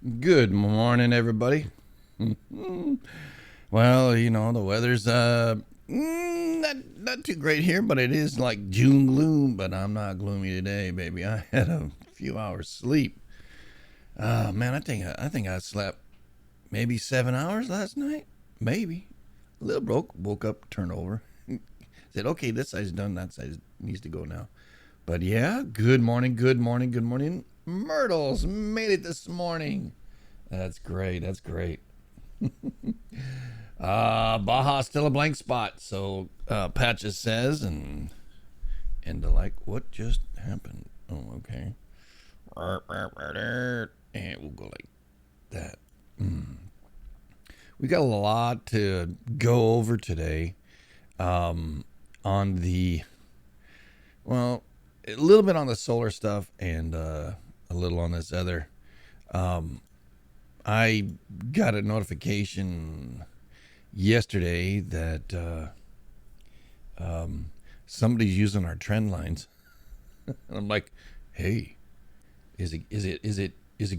Good morning, everybody. Well, the weather's not too great here, but it is like June gloom. But I'm not gloomy today, baby. I had a few hours sleep. Man, I think I slept maybe 7 hours last night. Maybe a little broke. Woke up, turned over. Said, okay, this side's done. That side needs to go now. But yeah, good morning, good morning, good morning. Myrtles made it this morning. That's great. That's great. Baja still a blank spot. So Patches says, and the like, what just happened? Oh, okay. And we'll go like that. We got a lot to go over today. On the well, a little bit on the solar stuff and a little on this other. I got a notification yesterday that somebody's using our trend lines. And I'm like, hey, is it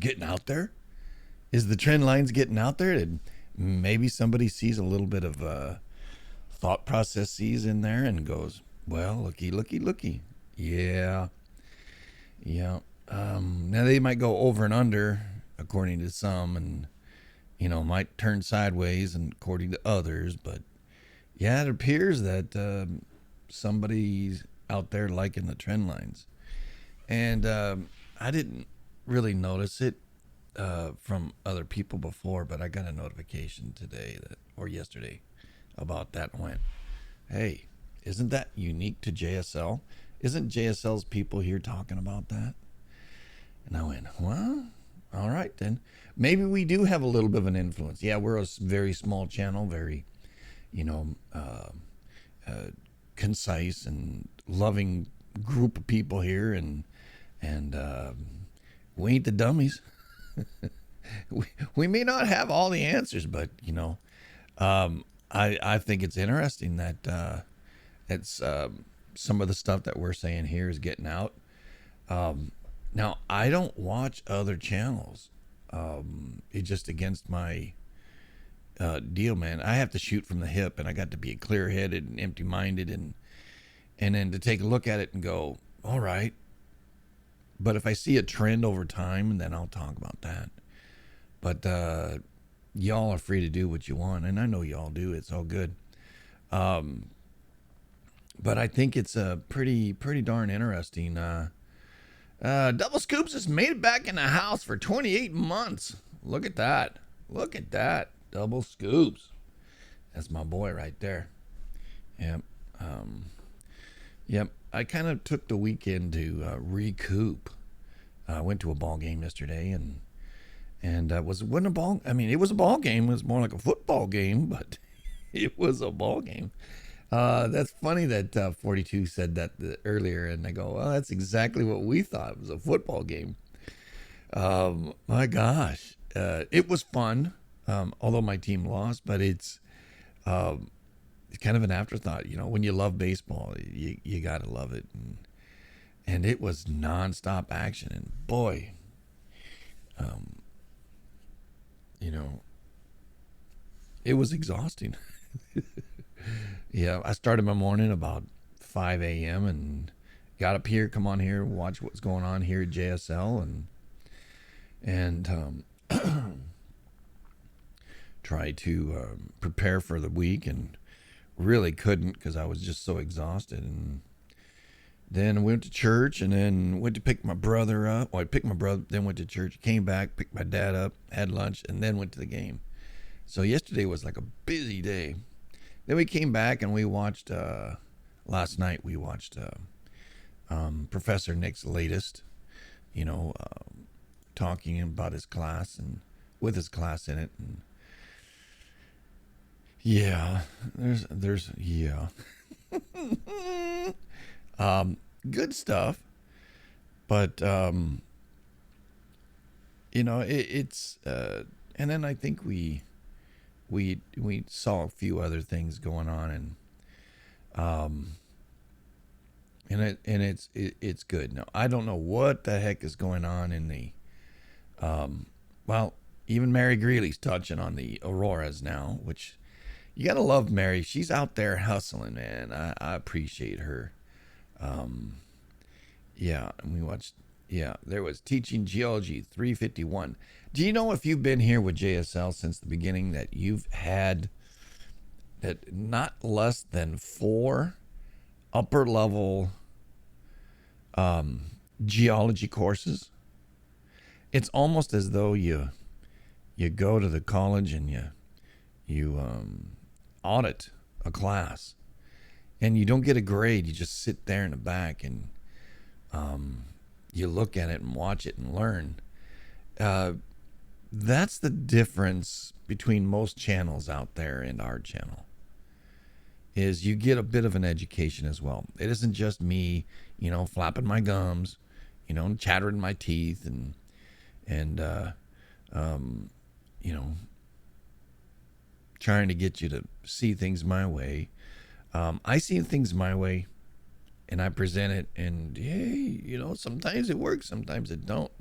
getting out there? Is the trend lines getting out there? And maybe somebody sees a little bit of thought processes in there and goes, well, looky, looky, looky. Yeah, yeah. Now they might go over and under according to some, and might turn sideways and according to others. But yeah, it appears that somebody's out there liking the trend lines, and I didn't really notice it from other people before, but I got a notification today or yesterday about that and went, hey, isn't that unique to JSL? Isn't JSL's people here talking about that? And I went, well, all right then. Maybe we do have a little bit of an influence. Yeah, we're a very small channel, very, you know, uh, uh, concise and loving group of people here, and we ain't the dummies. We may not have all the answers, but I think it's interesting that it's some of the stuff that we're saying here is getting out. Now I don't watch other channels. It's just against my deal, man. I have to shoot from the hip, and I got to be clear-headed and empty-minded, and then to take a look at it and go, all right. But if I see a trend over time, then I'll talk about that. But y'all are free to do what you want, and I know y'all do. It's all good. Um, but I think it's a pretty darn interesting. Double Scoops has made it back in the house for 28 months. Look at that. Look at that. Double Scoops. That's my boy right there. Yep. Um, yep. I kind of took the weekend to recoup. I went to a ball game yesterday, and wasn't a ball. I mean, it was a ball game. It was more like a football game, but it was a ball game. That's funny that 42 said that earlier, and I go, well, that's exactly what we thought. It was a football game. My gosh, it was fun. Although my team lost, but it's kind of an afterthought. When you love baseball, you gotta love it, and it was nonstop action. And boy, um, you know, it was exhausting. Yeah, I started my morning about 5 a.m. and got up here, come on here, watch what's going on here at JSL, and try to prepare for the week, and really couldn't because I was just so exhausted. And then went to church, and then went to pick my brother up. Well, I picked my brother, then went to church, came back, picked my dad up, had lunch, and then went to the game. So yesterday was like a busy day. Then we came back and we watched. Last night we watched Professor Nick's latest. You know, talking about his class and with his class in it. And yeah, there's yeah, good stuff. But it's and then I think we saw a few other things going on, um it's good. Now I don't know what the heck is going on in the Well, even Mary Greeley's touching on the auroras now, which you gotta love Mary. She's out there hustling, man. I appreciate her. Um, yeah, and we watched. Yeah, there was Teaching Geology 351. Do you know, if you've been here with JSL since the beginning, that you've had that not less than four upper level geology courses? It's almost as though you go to the college and you audit a class, and you don't get a grade. You just sit there in the back and you look at it and watch it and learn. Uh, that's the difference between most channels out there and our channel. Is you get a bit of an education as well. It isn't just me, flapping my gums, chattering my teeth and um, you know, trying to get you to see things my way. I see things my way, and I present it, and hey, sometimes it works, sometimes it don't.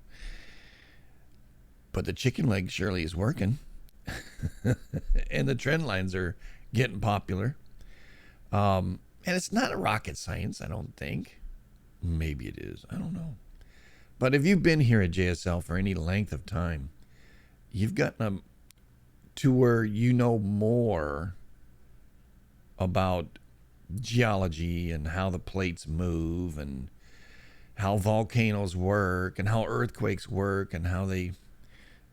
But the chicken leg surely is working, and the trend lines are getting popular. And it's not a rocket science, I don't think. Maybe it is. I don't know. But if you've been here at JSL for any length of time, you've gotten to where you know more about geology and how the plates move and how volcanoes work and how earthquakes work and how they,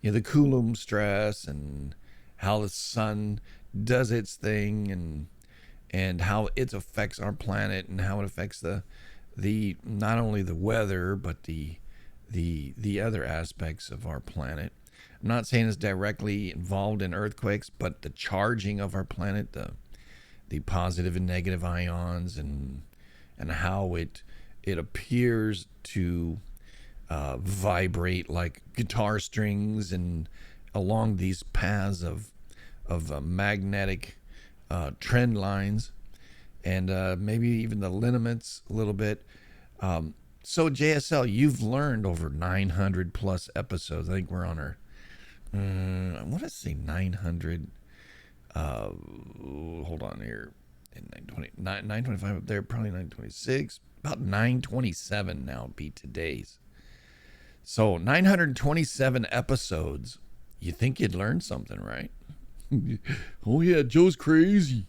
the Coulomb stress, and how the sun does its thing, and how it affects our planet, and how it affects the not only the weather but the other aspects of our planet. I'm not saying it's directly involved in earthquakes, but the charging of our planet, the positive and negative ions, and how it appears to vibrate like guitar strings and along these paths of magnetic trend lines, and maybe even the lineaments a little bit. So JSL, you've learned over 900 plus episodes. I think we're on our, I want to say 900. Hold on here. 925 up there, probably 926. About 927 now would be today's. So 927 episodes. You think you'd learn something, right? Oh yeah, Joe's crazy.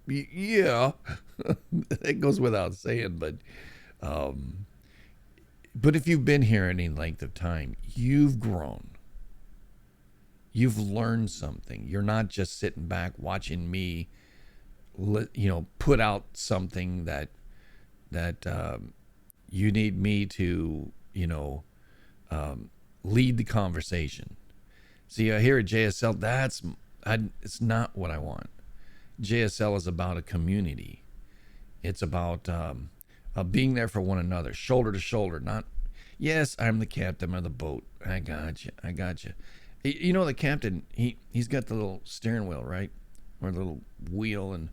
Yeah, that goes without saying, but if you've been here any length of time, you've grown. You've learned something. You're not just sitting back watching me, put out something that you need me to, lead the conversation. See, here at JSL, it's not what I want. JSL is about a community. It's about being there for one another, shoulder to shoulder. Not, yes, I'm the captain of the boat. I got you. The captain, he's got the little steering wheel, right? Or the little wheel, and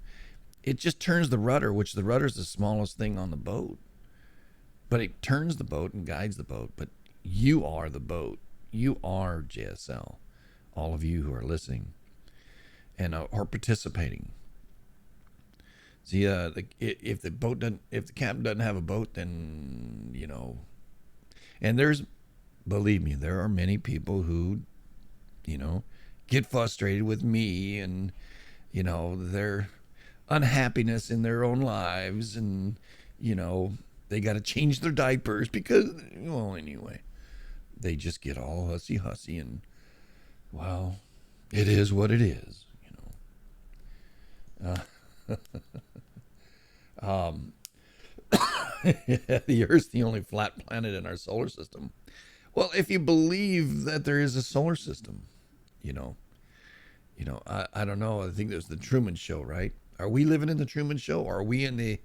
it just turns the rudder, which the rudder is the smallest thing on the boat. But it turns the boat and guides the boat. But you are the boat. You are JSL. All of you who are listening and are participating. See, if the captain doesn't have a boat, then and believe me, there are many people who, get frustrated with me and, their unhappiness in their own lives, and, they got to change their diapers because, anyway, they just get all hussy, and, well, it is what it is, the Earth's the only flat planet in our solar system. Well, if you believe that there is a solar system, I don't know. I think there's the Truman Show, right? Are we living in the Truman Show? Or are we in the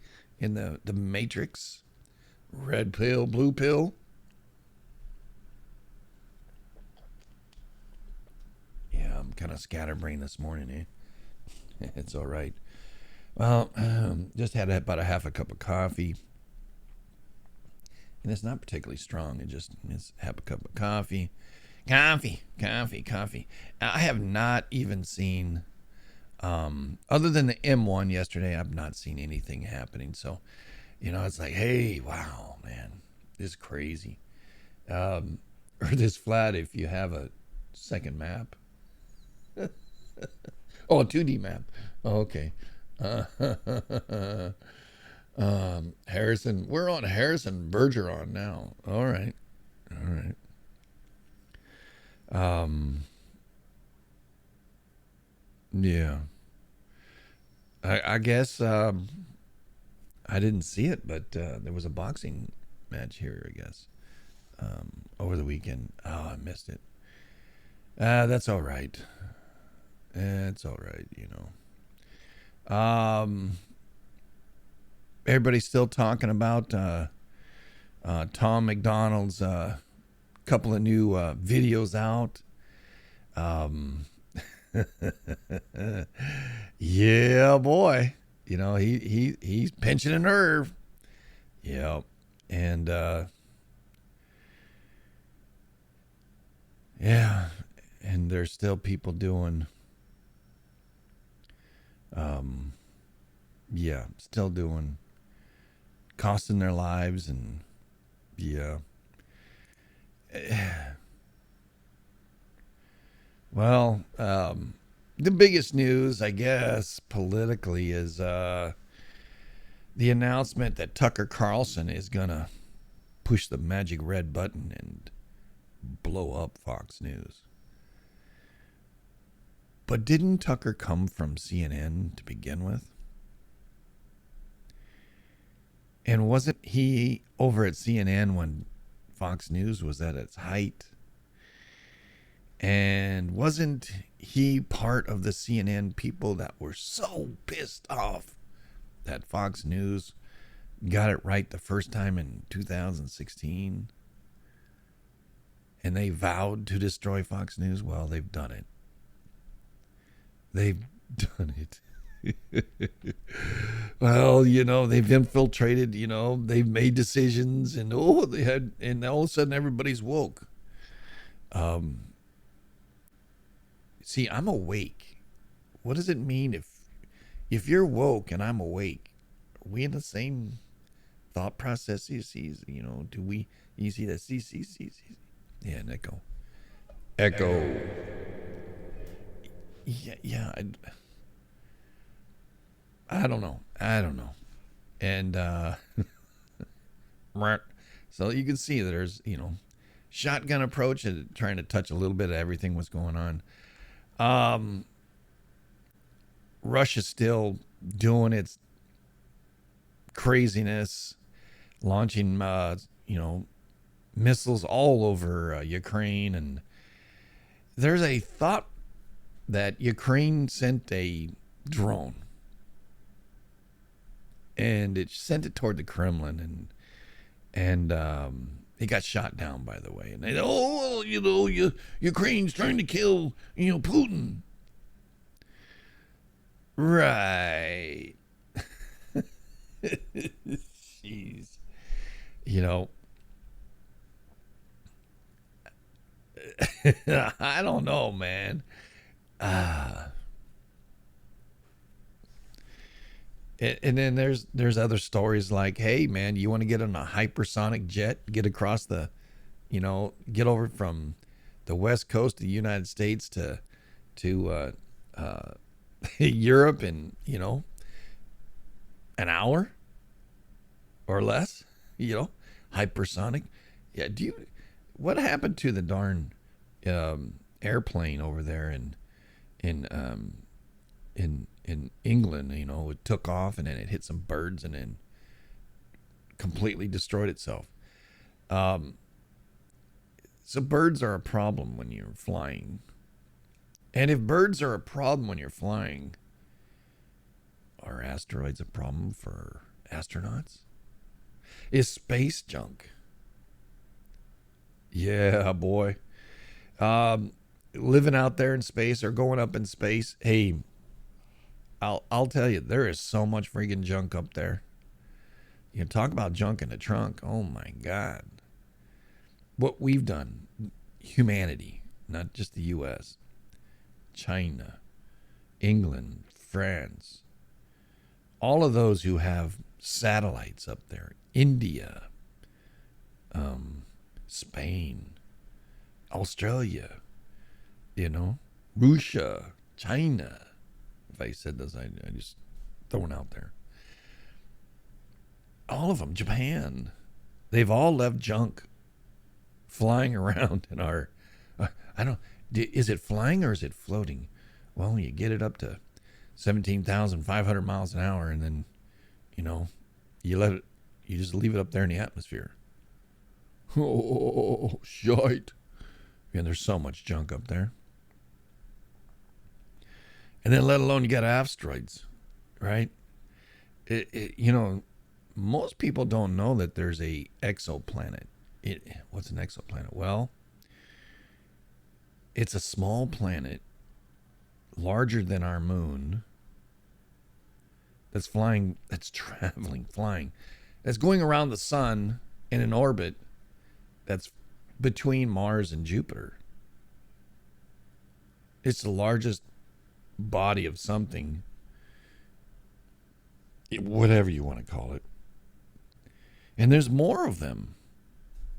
Matrix? Red pill, blue pill. Yeah, I'm kind of scatterbrained this morning, eh? It's all right. Well, just had about a half a cup of coffee, and it's not particularly strong. It's half a cup of coffee. Coffee. I have not even seen, other than the M1 yesterday, I've not seen anything happening. So, it's like, hey, wow, man, this is crazy. Or this flat if you have a second map. Oh, a 2D map. Oh, okay. Harrison, we're on Harrison Bergeron now. All right. All right. Yeah. I guess I didn't see it, but there was a boxing match here, I guess, over the weekend. Oh, I missed it. That's all right. It's all right. Everybody's still talking about Tom McDonald's couple of new videos out. Yeah, boy. He's pinching a nerve. Yeah, and yeah, and there's still people doing, um, yeah, still doing, costing their lives, and yeah. Well, the biggest news, I guess, politically is the announcement that Tucker Carlson is gonna push the magic red button and blow up Fox News. But didn't Tucker come from CNN to begin with? And wasn't he over at CNN when Fox News was at its height? And wasn't he part of the CNN people that were so pissed off that Fox News got it right the first time in 2016? And they vowed to destroy Fox News? Well, they've done it. They've done it. Well, they've infiltrated, they've made decisions, and and all of a sudden everybody's woke. See, I'm awake. What does it mean if you're woke and I'm awake? Are we in the same thought processes? Do we? You see that? See. Yeah, an echo. Echo. Yeah. I don't know. And so you can see there's shotgun approach and trying to touch a little bit of everything what's going on. Russia's still doing its craziness, launching missiles all over Ukraine, and there's a thought that Ukraine sent a drone, and it sent it toward the Kremlin, and it got shot down, by the way. And they, Ukraine's trying to kill Putin. Right. Jeez. I don't know, man. And then there's other stories like, hey, man, you want to get on a hypersonic jet, get across get over from the west coast of the United States to Europe in an hour or less, hypersonic. Yeah. What happened to the darn airplane over there in England? It took off and then it hit some birds and then completely destroyed itself. So birds are a problem when you're flying. And if birds are a problem when you're flying, are asteroids a problem for astronauts? Is space junk? Yeah, boy. Living out there in space or going up in space, hey, I'll tell you, there is so much freaking junk up there. You can talk about junk in the trunk. Oh my God. What we've done, humanity, not just the U.S., China, England, France, all of those who have satellites up there, India, Spain, Australia, Russia, China. If I said this, I just throwing out there. All of them, Japan, they've all left junk flying around in our. I don't. Is it flying or is it floating? Well, you get it up to 17,500 miles an hour, and then, you let it. You just leave it up there in the atmosphere. Oh, shite! And there's so much junk up there. And then, let alone you got asteroids, right? Most people don't know that there's a exoplanet. What's an exoplanet? Well, it's a small planet larger than our moon that's flying, that's going around the sun in an orbit that's between Mars and Jupiter. It's the largest body of something, whatever you want to call it. And there's more of them.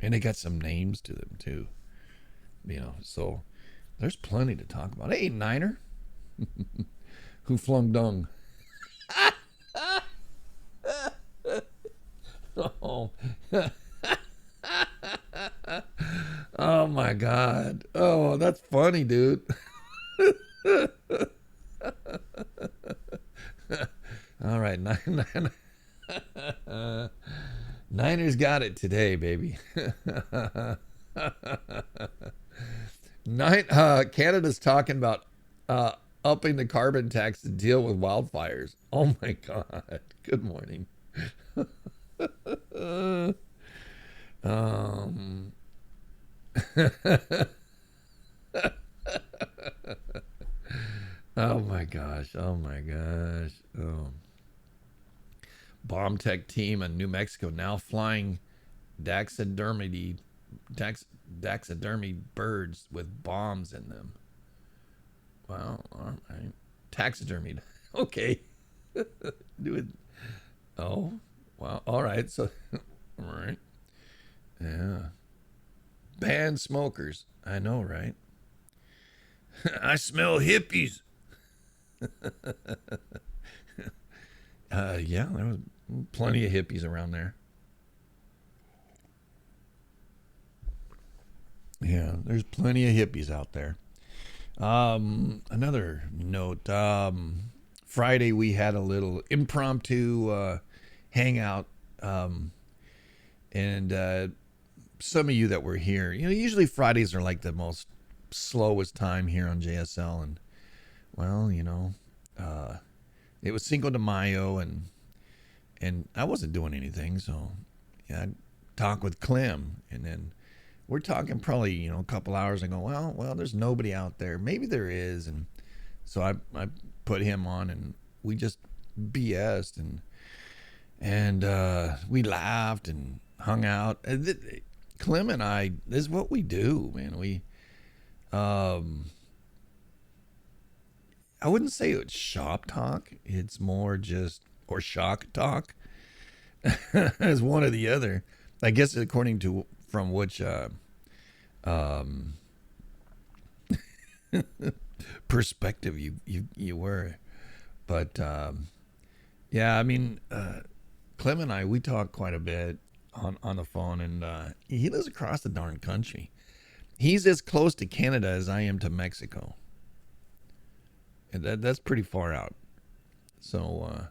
And they got some names to them too. So there's plenty to talk about. Hey, Niner. Who flung dung? Oh. Oh my God. Oh, that's funny, dude. All right, Niners got it today, baby. Canada's talking about upping the carbon tax to deal with wildfires. Oh my God. Good morning. Oh my gosh. Oh my gosh. Oh. Bomb tech team in New Mexico now flying taxidermy birds with bombs in them. Well, all right. Taxidermied. Okay. Do it. Oh, well, all right. So, all right. Yeah. Ban smokers. I know, right? I smell hippies. Yeah, there was plenty of hippies around there. Yeah, there's plenty of hippies out there. Another note. Friday we had a little impromptu hangout, and some of you that were here, usually Fridays are like the most slowest time here on JSL, and well, it was Cinco de Mayo, and I wasn't doing anything, so yeah, I'd talk with Clem, and then we're talking probably a couple hours and go, well, there's nobody out there. Maybe there is, and so I put him on, and we just BS'd and we laughed and hung out. Clem and I, this is what we do, man. We I wouldn't say it's shop talk. It's more just, or shock talk, as one or the other. I guess according to from which perspective you were, but yeah, I mean, Clem and I, we talk quite a bit on the phone, and he lives across the darn country. He's as close to Canada as I am to Mexico. And that's pretty far out. So,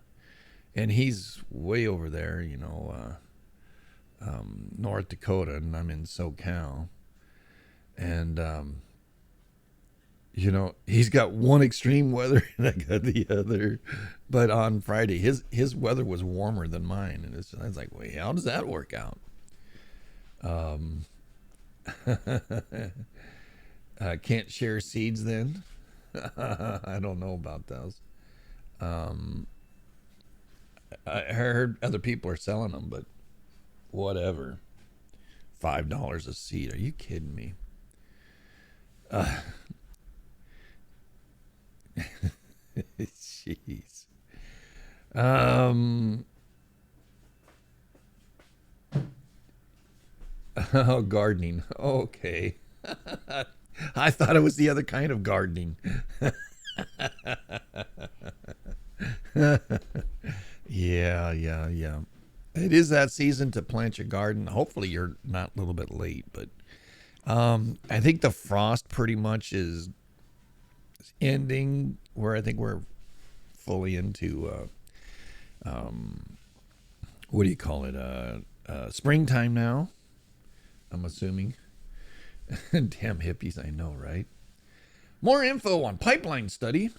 and he's way over there, North Dakota, and I'm in SoCal. And, he's got one extreme weather and I got the other. But on Friday, his weather was warmer than mine. And I was like, wait, how does that work out? Can't share seeds then? I don't know about those. I heard other people are selling them, but whatever. $5 a seed. Are you kidding me? Jeez. Um. Oh, gardening. Okay. I thought it was the other kind of gardening. Yeah, yeah, yeah. It is that season to plant your garden. Hopefully, you're not a little bit late, but I think the frost pretty much is ending. Where I think we're fully into what do you call it? Springtime now. I'm assuming. Damn hippies, I know, right? More info on pipeline study.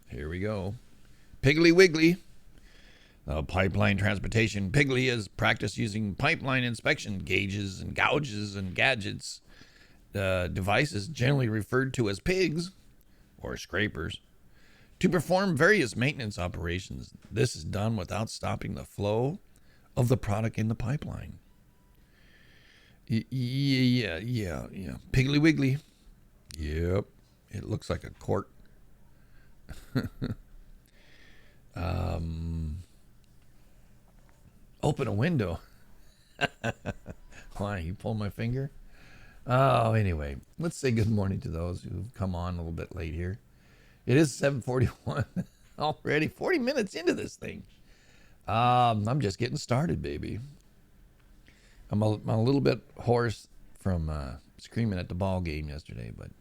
Here we go. Piggly Wiggly. Pipeline transportation. Piggly is practice using pipeline inspection gauges and gouges and gadgets. Devices generally referred to as pigs or scrapers to perform various maintenance operations. This is done without stopping the flow of the product in the pipeline. Yeah. Piggly Wiggly. Yep. It looks like a cork. Open a window. Why? You pulled my finger? Oh, anyway. Let's say good morning to those who've come on a little bit late here. It is 7:41 already. 40 minutes into this thing. I'm just getting started, baby. I'm a little bit hoarse from screaming at the ball game yesterday, but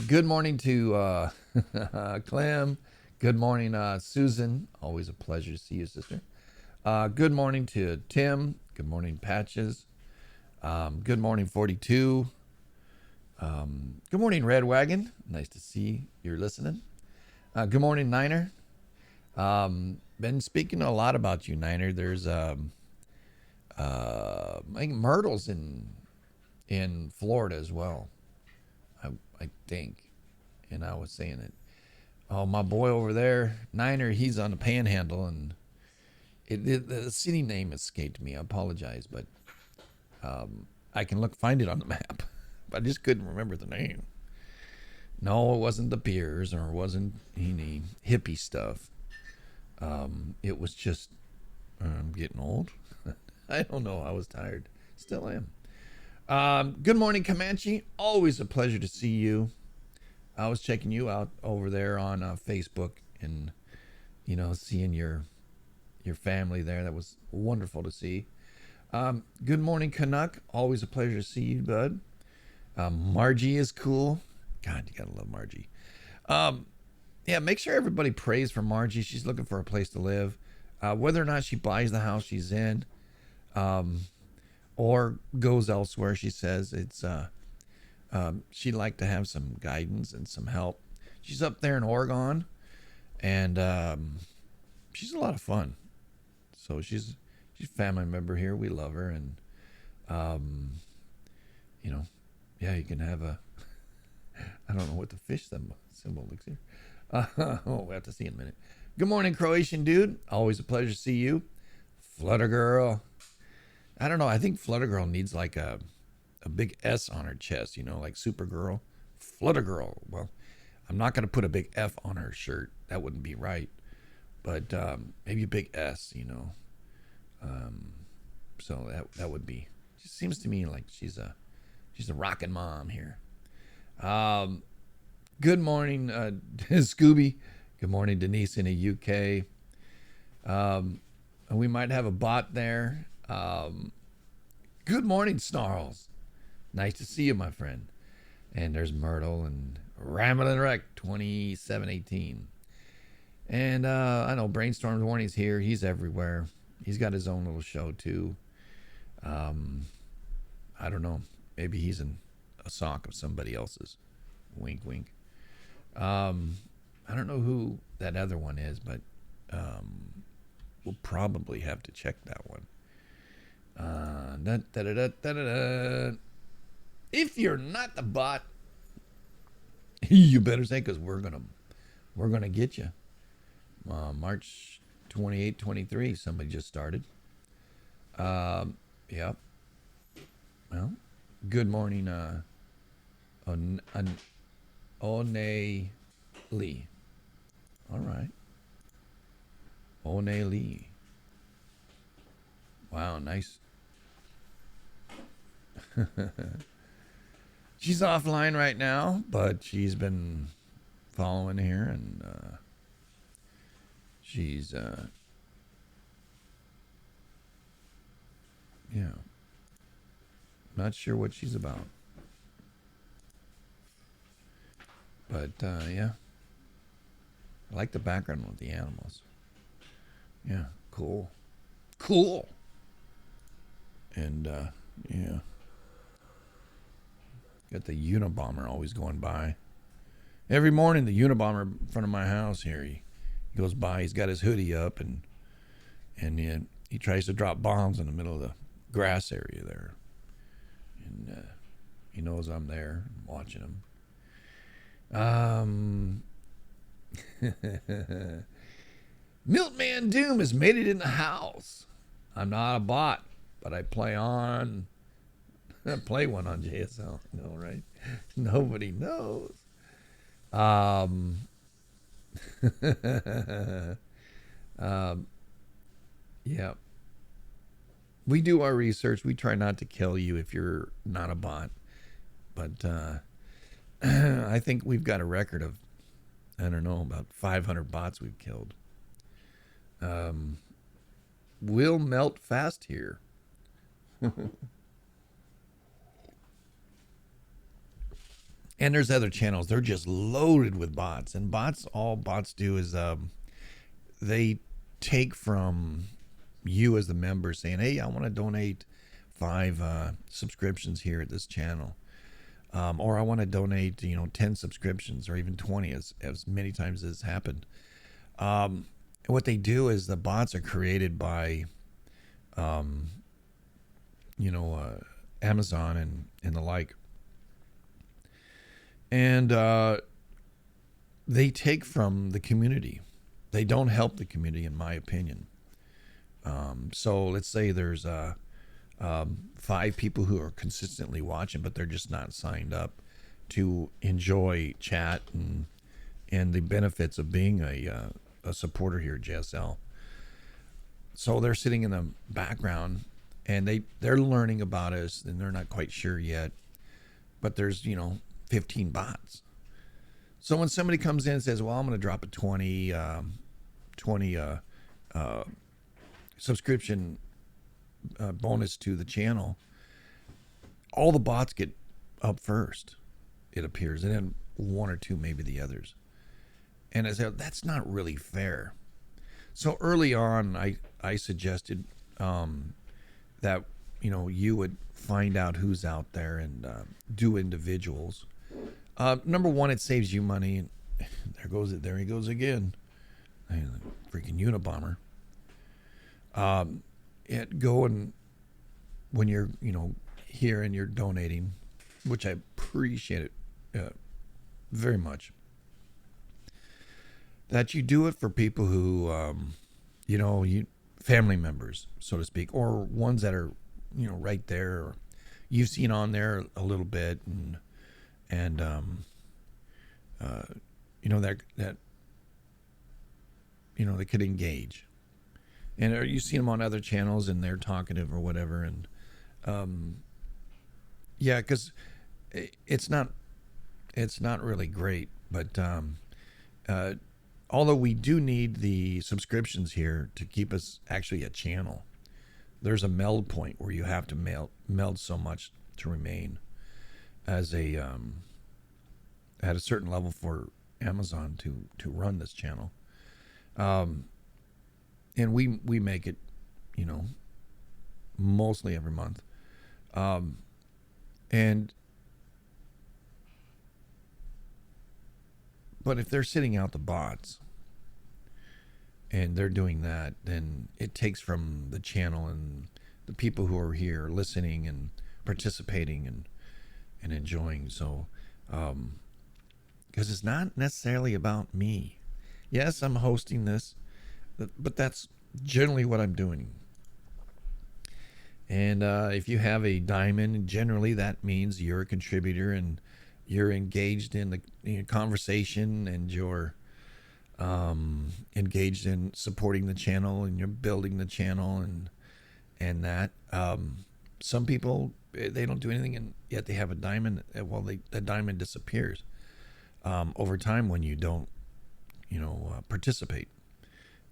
good morning to Clem. Good morning, Susan. Always a pleasure to see you, sister. Good morning to Tim. Good morning, Patches. Good morning, 42. Good morning, Red Wagon. Nice to see you're listening. Good morning, Niner. Been speaking a lot about you, Niner. There's I think myrtles in Florida as well. I think, and I was saying it. Oh, my boy over there, Niner. He's on the Panhandle, and the city name escaped me. I apologize, but I can find it on the map. But I just couldn't remember the name. No, it wasn't the Piers, or it wasn't any hippie stuff. It was just I'm getting old. I don't know. I was tired. Still am. Good morning, Comanche. Always a pleasure to see you. I was checking you out over there on Facebook, and seeing your family there. That was wonderful to see. Good morning, Canuck. Always a pleasure to see you, bud. Margie is cool. God, you gotta love Margie. Yeah, make sure everybody prays for Margie. She's looking for a place to live. Whether or not she buys the house she's in, or goes elsewhere, she says she'd like to have some guidance and some help. She's up there in Oregon, and she's a lot of fun. So she's a family member here. We love her, and yeah, you can have a. I don't know what the fish symbol looks here. We'll have to see in a minute. Good morning, Croatian dude. Always a pleasure to see you. Flutter Girl. I don't know. I think Flutter Girl needs like a big S on her chest, like Supergirl. Flutter Girl. Well, I'm not going to put a big F on her shirt. That wouldn't be right. But maybe a big S, So that would be. It seems to me like she's a rockin' mom here. Good morning, Scooby. Good morning, Denise in the UK. We might have a bot there. Good morning, Snarls. Nice to see you, my friend. And there's Myrtle and Ramblin' Wreck 2718. And I know Brainstorm Warning's here. He's everywhere. He's got his own little show too. I don't know. Maybe he's in a sock of somebody else's. Wink, wink. I don't know who that other one is, but we'll probably have to check that one. If you're not the bot, you better say, because we're gonna get you. March 28, 23. Somebody just started. Yep. Well, good morning, An One Lee. All right. One Lee. Wow, nice. She's offline right now, but she's been following here, and she's yeah, not sure what she's about, but yeah, I like the background with the animals. Yeah, cool, cool, and yeah, got the Unabomber always going by. Every morning, the Unabomber in front of my house here, he goes by. He's got his hoodie up, and he tries to drop bombs in the middle of the grass area there, and he knows I'm there watching him. Milkman Doom has made it in the house. I'm not a bot, but I play one on JSL. No, right? Nobody knows. Yeah. We do our research. We try not to kill you if you're not a bot. But I think we've got a record of, I don't know, about 500 bots we've killed. We'll melt fast here. And there's other channels. They're just loaded with bots. And all bots do is they take from you as the member saying, hey, I want to donate 5 subscriptions here at this channel. Or I want to donate, 10 subscriptions or even 20 as many times as happened. What they do is the bots are created by, Amazon and the like. And they take from the community. They don't help the community, in my opinion. So let's say there's 5 people who are consistently watching, but they're just not signed up to enjoy chat and the benefits of being a supporter here at JSL. So they're sitting in the background and they're learning about us, and they're not quite sure yet. But there's 15 bots. So when somebody comes in and says, well, I'm going to drop a 20 subscription bonus to the channel, all the bots get up first, it appears, and then 1 or 2 maybe the others. And I said, that's not really fair. So early on, I suggested that you would find out who's out there and do individuals. Number one, it saves you money. And there he goes again, freaking Unabomber. Go and when you're here and you're donating, which I appreciate it very much, that you do it for people who family members, so to speak, or ones that are right there, or you've seen on there a little bit, and that they could engage. And you see them on other channels and they're talkative or whatever. And yeah, because it's not really great. But although we do need the subscriptions here to keep us actually a channel, there's a meld point where you have to meld so much to remain as at a certain level for Amazon to run this channel. And we make it, mostly every month. But if they're sitting out the bots and they're doing that, then it takes from the channel and the people who are here listening and participating and enjoying. So, because it's not necessarily about me. Yes, I'm hosting this, but that's generally what I'm doing. And if you have a diamond, generally that means you're a contributor, and you're engaged in the conversation, and you're engaged in supporting the channel, and you're building the channel, and that. Some people, they don't do anything, and yet they have a diamond. Well, the diamond disappears over time when you don't, participate.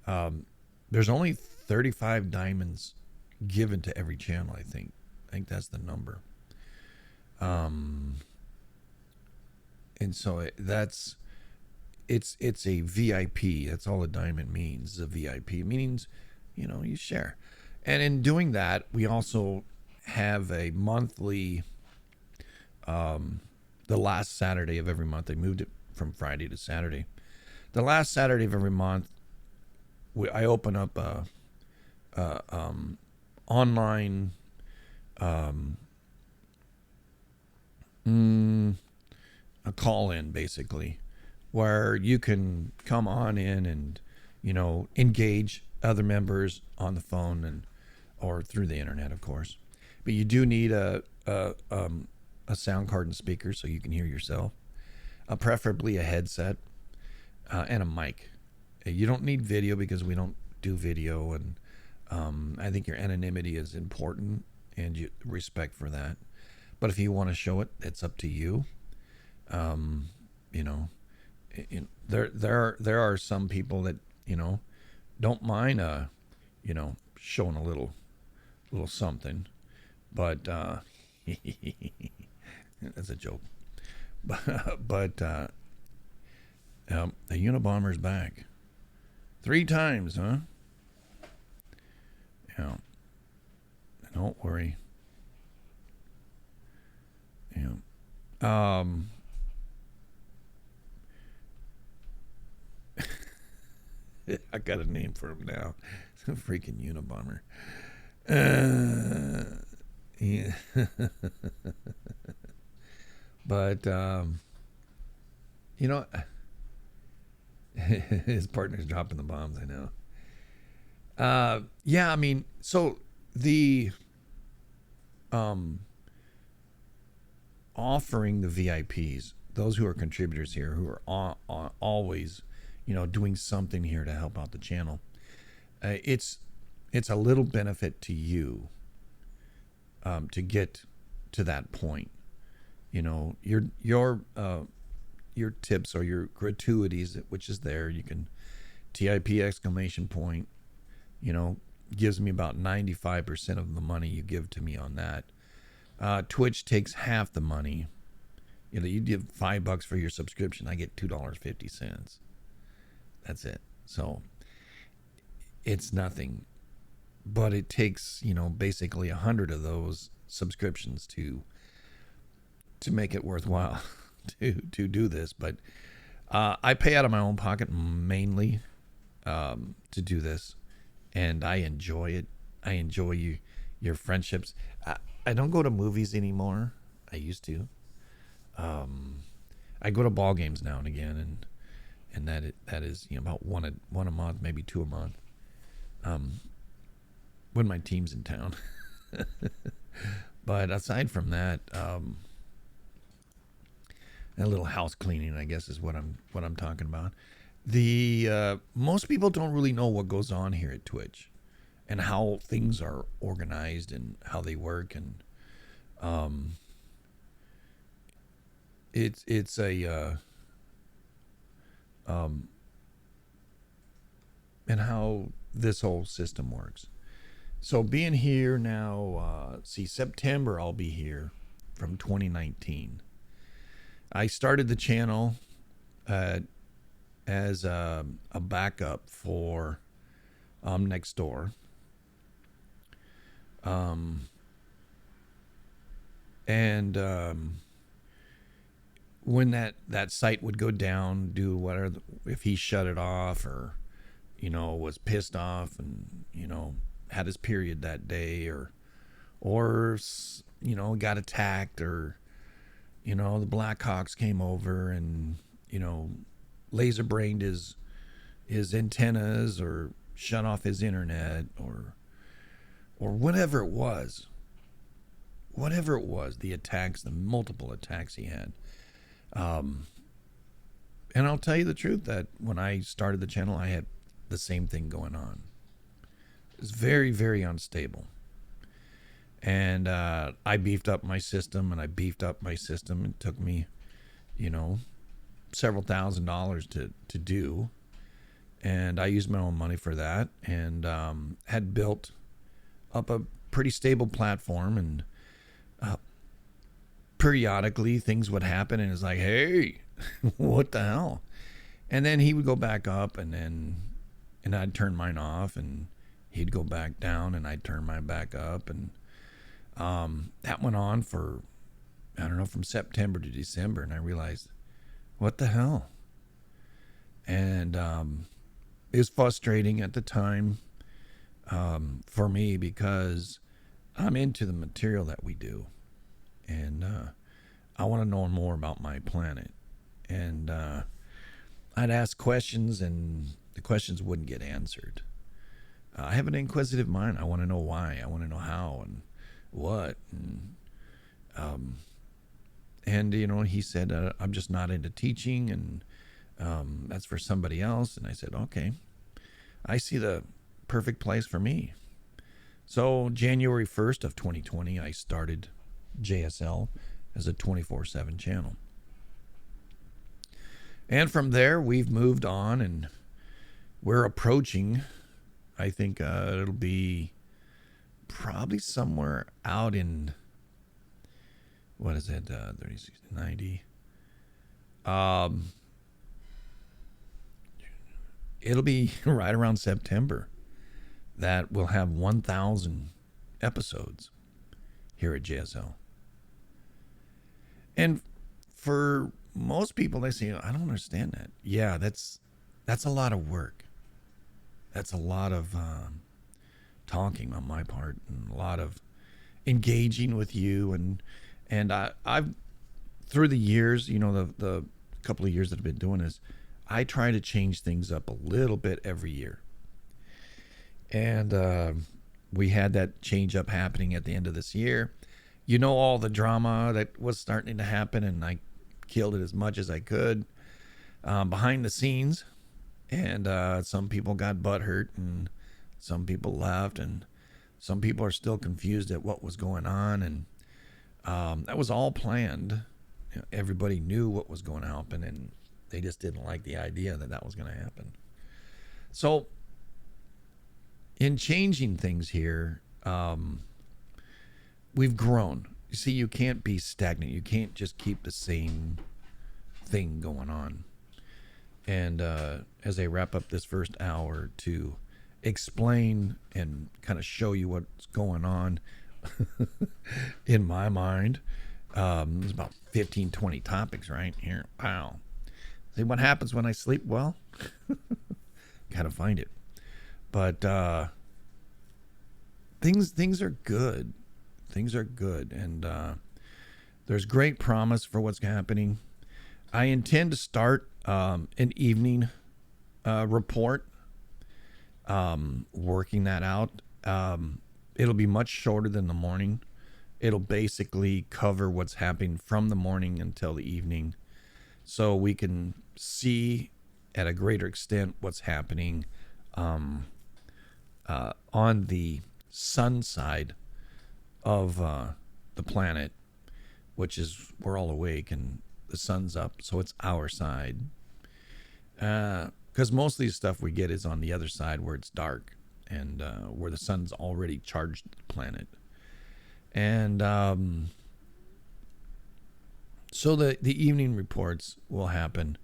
There's only 35 diamonds given to every channel. I think that's the number. And so it's a VIP. That's all a diamond means. A VIP it means, you share. And in doing that, we also have a monthly, the last Saturday of every month. They moved it from Friday to Saturday. The last Saturday of every month, I open up a online a call-in, basically, where you can come on in and engage other members on the phone and or through the internet, of course. But you do need a sound card and speakers so you can hear yourself, preferably a headset and a mic. You don't need video because we don't do video, and I think your anonymity is important and you respect for that. But if you want to show it, it's up to you. There are some people that don't mind showing a little something, but that's a joke. But the Unabomber's back 3 times, huh? Yeah. Don't worry. Yeah. I got a name for him now. It's a freaking Unabomber. Yeah. But his partner's dropping the bombs. I know. Yeah. I mean, so the offering the VIPs, those who are contributors here, who are always, doing something here to help out the channel. It's a little benefit to you to get to that point. Your tips or your gratuities, which is there. You can TIP exclamation point. Gives me about 95% of the money you give to me on that. Twitch takes half the money. You give $5 for your subscription. I get $2.50. That's it. So it's nothing, but it takes basically 100 of those subscriptions to make it worthwhile to do this. But I pay out of my own pocket mainly to do this, and I enjoy it. I enjoy your friendships. I don't go to movies anymore. I used to. I go to ball games now and again, and that is about one a month, maybe 2 a month. When my team's in town. But aside from that, a little house cleaning, I guess, is what I'm talking about. The most people don't really know what goes on here at Twitch, and how things are organized and how they work, and it's a and how this whole system works. So being here now, September I'll be here from 2019. I started the channel as a backup for next door. And when that site would go down, do whatever, if he shut it off or was pissed off and had his period that day, or got attacked, or the Blackhawks came over and laser brained his antennas, or shut off his internet, or whatever it was, the attacks, the multiple attacks he had, And I'll tell you the truth that when I started the channel, I had the same thing going on. It was very, very unstable. And I beefed up my system, and I beefed up my system. It took me, you know, several $1,000s to do. And I used my own money for that, and had built up a pretty stable platform. And periodically things would happen, and it's like, hey, what the hell? And then he would go back up, and I'd turn mine off, and he'd go back down, and I'd turn mine back up. And that went on for, I don't know, from September to December. And I realized, what the hell? And it was frustrating at the time for me, because I'm into the material that we do. And I want to know more about my planet. And I'd ask questions, and the questions wouldn't get answered. I have an inquisitive mind. I want to know why. I want to know how and what. And you know, he said, I'm just not into teaching, and that's for somebody else. And I said, okay, I see the perfect place for me. So January 1st of 2020, I started JSL as a 24/7 channel. And from there, we've moved on, and we're approaching, I think it'll be probably somewhere out in, what is it, 30, 60, 90. It'll be right around September that we'll have 1,000 episodes here at JSL. And for most people, they say, I don't understand that. Yeah, that's a lot of work. That's a lot of talking on my part, and a lot of engaging with you. And I've, through the years, you know, the couple of years that I've been doing this, I try to change things up a little bit every year. And we had that change up happening at the end of this year. You know, all the drama that was starting to happen, and I killed it as much as I could behind the scenes. And some people got butthurt, and some people left, and some people are still confused at what was going on. And that was all planned. You know, everybody knew what was going to happen, and they just didn't like the idea that that was going to happen. So in changing things here, we've grown. You see, you can't be stagnant. You can't just keep the same thing going on. And as I wrap up this first hour to explain and kind of show you what's going on in my mind, there's about 15, 20 topics right here. Wow. See what happens when I sleep well? Gotta find it. But things are good. Things are good. And there's great promise for what's happening. I intend to start an evening report, working that out. It'll be much shorter than the morning. It'll basically cover what's happening from the morning until the evening, so we can see at a greater extent what's happening on the sun side of the planet, which is, we're all awake and the sun's up, so it's our side. Because most of the stuff we get is on the other side where it's dark, and where the sun's already charged the planet. And so the evening reports will happen.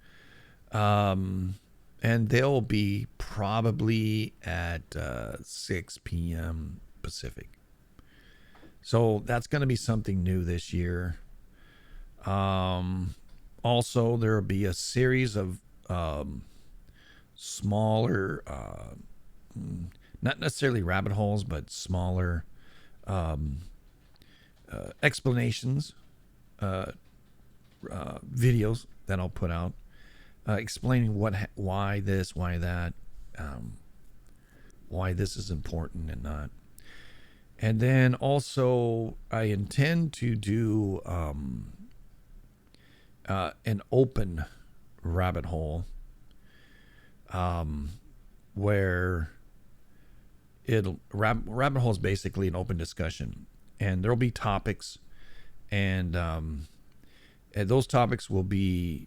And they'll be probably at 6 p.m. Pacific. So that's going to be something new this year. Also, there will be a series of smaller, not necessarily rabbit holes, but smaller explanations, videos that I'll put out, explaining why this, why that, why this is important and not. And then also, I intend to do an open rabbit hole, where rabbit hole is basically an open discussion, and there'll be topics, and those topics will be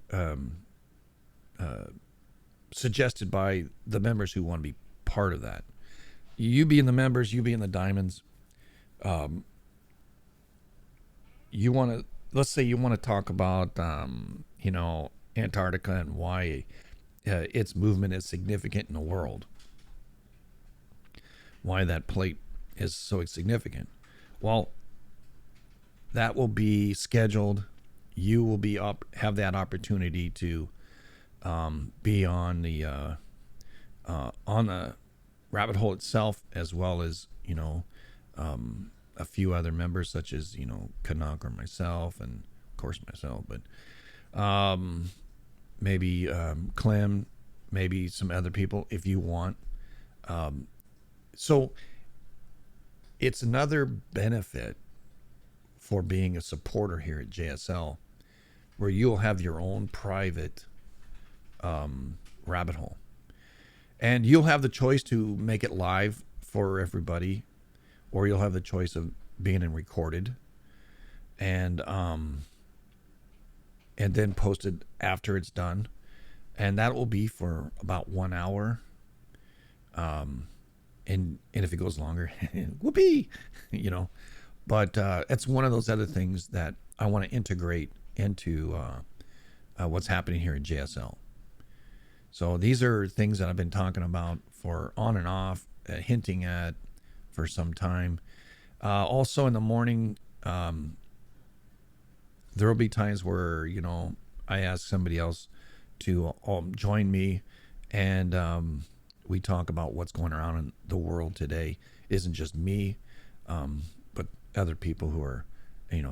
suggested by the members who want to be part of that. You being the members, you being the diamonds, you want to, let's say you want to talk about Antarctica and why its movement is significant in the world, why that plate is so significant. Well, that will be scheduled. You will be have that opportunity to be on the rabbit hole itself, as well as a few other members, such as Canuck or myself, and of course myself, but maybe Clem, maybe some other people if you want. So it's another benefit for being a supporter here at JSL, where you'll have your own private rabbit hole, and you'll have the choice to make it live for everybody, or you'll have the choice of being in recorded and then posted after it's done, and that will be for about 1 hour. And if it goes longer, whoopee, But it's one of those other things that I want to integrate into what's happening here at JSL. So these are things that I've been talking about for on and off, hinting at for some time. Also in the morning, there will be times where, I ask somebody else to join me, and we talk about what's going on in the world today. It isn't just me, but other people who are,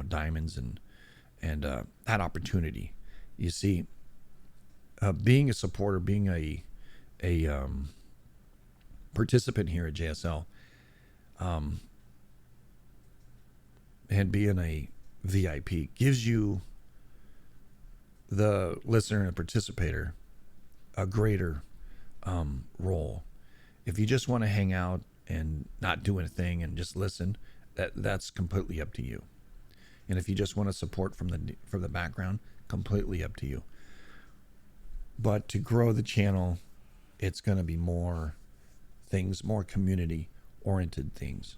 diamonds, and that opportunity. You see, being a supporter, being a participant here at JSL, and being a VIP gives you, the listener and participator, a greater role. If you just want to hang out and not do anything and just listen, that's completely up to you. And if you just want to support from the background, completely up to you. But to grow the channel, it's going to be more things, more community oriented things,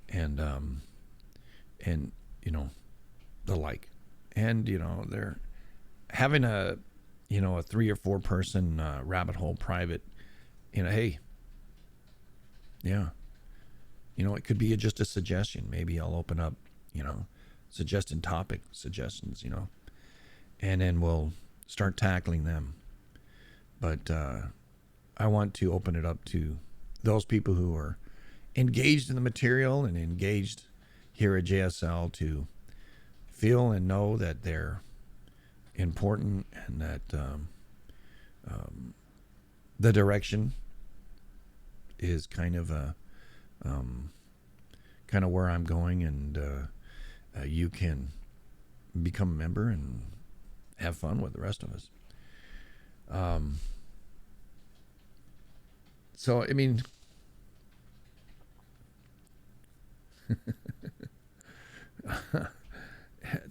and the like. And they're having a 3 or 4 person rabbit hole private. Hey, yeah, it could be just a suggestion. Maybe I'll open up suggested topic suggestions, and then we'll start tackling them. But I want to open it up to those people who are engaged in the material and engaged here at JSL to feel and know that they're important, and that the direction is kind of where I'm going, and you can become a member and have fun with the rest of us. So I mean,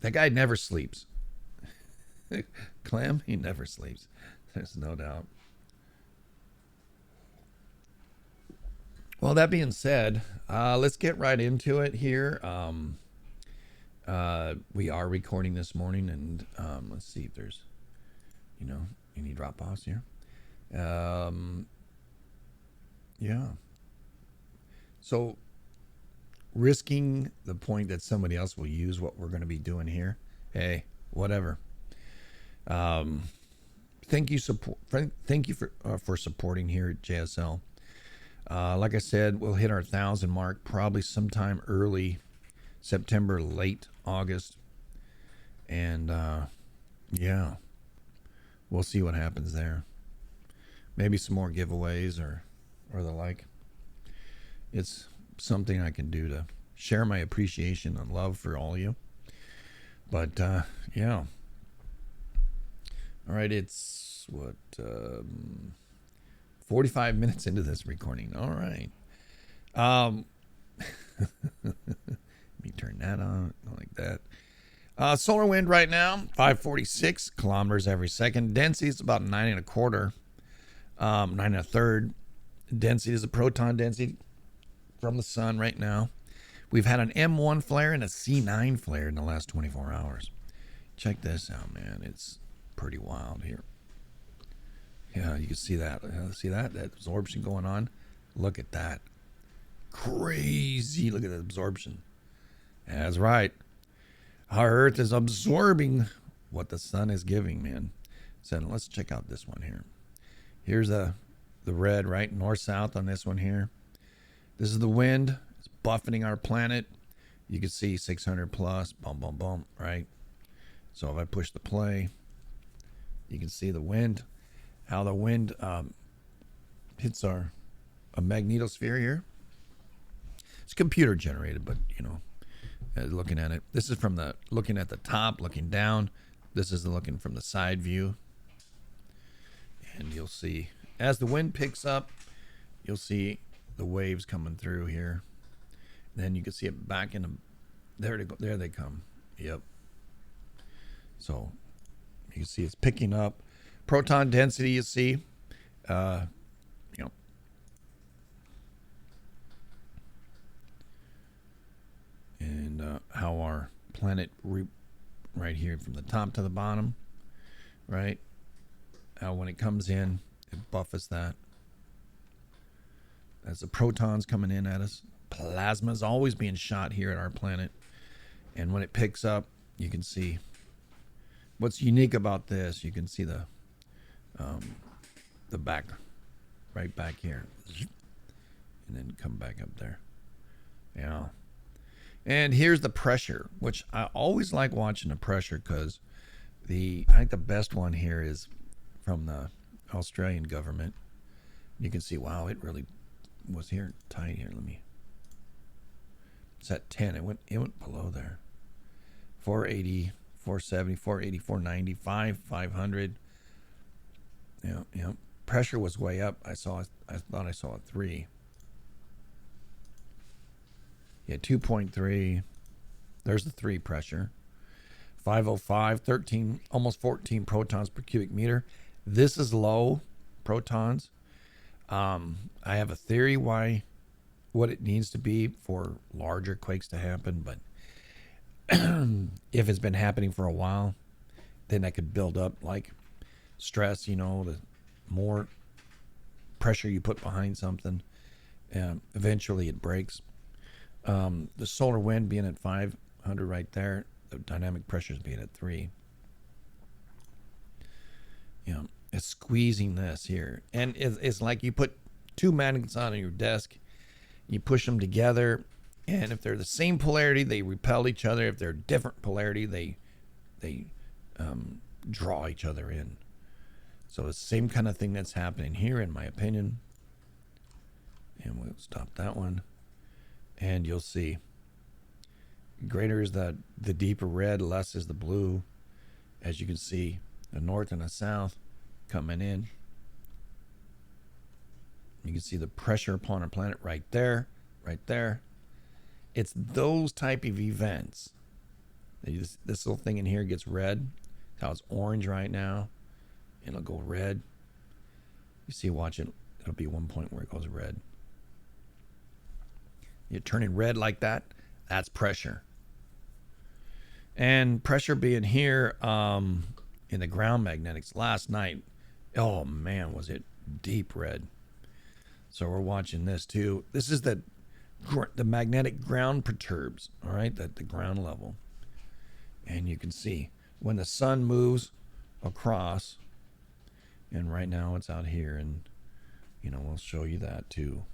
that guy never sleeps. Clam, he never sleeps. There's no doubt. Well, that being said, let's get right into it here. We are recording this morning, and let's see if there's, any drop-offs here. Yeah. So, risking the point that somebody else will use what we're going to be doing here. Hey, whatever. Thank you for supporting here at JSL. Like I said, we'll hit our 1,000 mark probably sometime early September, late August, and yeah, we'll see what happens there. Maybe some more giveaways or the like. It's something I can do to share my appreciation and love for all of you. But yeah, All right, it's what 45 minutes into this recording. All right. Um, let me turn that on like that. Solar wind right now, 546 kilometers every second. Density is about 9.25, 9.33. Density is a proton density from the sun right now. We've had an M1 flare and a C9 flare in the last 24 hours. Check this out, man. It's pretty wild here. Yeah, you can see that. See that? That absorption going on. Look at that. Crazy. Look at the absorption. That's right. Our Earth is absorbing what the sun is giving, man. So let's check out this one here. Here's the red, right? North-south on this one here. This is the wind. It's buffeting our planet. You can see 600 plus. Boom, boom, boom, right? So if I push the play, you can see the wind. How the wind hits a magnetosphere here. It's computer generated, but you know, looking at it. This is from looking at the top, looking down. This is looking from the side view. And you'll see, as the wind picks up, you'll see the waves coming through here. Then you can see it back in the, there they go, there they come. Yep. So you can see it's picking up. Proton density, you see, you know, and how our planet right here from the top to the bottom, right? How when it comes in, it buffets that. That's the protons coming in at us. Plasma is always being shot here at our planet, and when it picks up, you can see what's unique about this. You can see the back, right back here, and then come back up there. Yeah. And here's the pressure, which I always like watching the pressure because I think the best one here is from the Australian government. You can see, wow, it really was here tight here. It's at 10. It went below there. 480, 470, 480, 490, 500. Yeah. Pressure was way up. I thought I saw a 3. Yeah, 2.3. There's the 3 pressure. 505, 13, almost 14 protons per cubic meter. This is low protons. I have a theory what it needs to be for larger quakes to happen, but if it's been happening for a while, then that could build up like stress, the more pressure you put behind something, eventually it breaks. The solar wind being at 500 right there, the dynamic pressure is being at 3. It's squeezing this here. And it's like you put 2 magnets on your desk, you push them together, and if they're the same polarity, they repel each other. If they're different polarity, they draw each other in. So it's the same kind of thing that's happening here, in my opinion. And we'll stop that one. And you'll see greater is the deeper red, less is the blue. As you can see, the north and the south coming in. You can see the pressure upon our planet right there, right there. It's those type of events. This little thing in here gets red. How it's orange right now. It'll go red. You see, watch it. It'll be one point where it goes red. You're turning red like that. That's pressure. And pressure being here in the ground magnetics last night. Oh man, was it deep red. So we're watching this too. This is the magnetic ground perturbs, all right, the ground level. And you can see when the sun moves across, and right now it's out here, and we'll show you that too.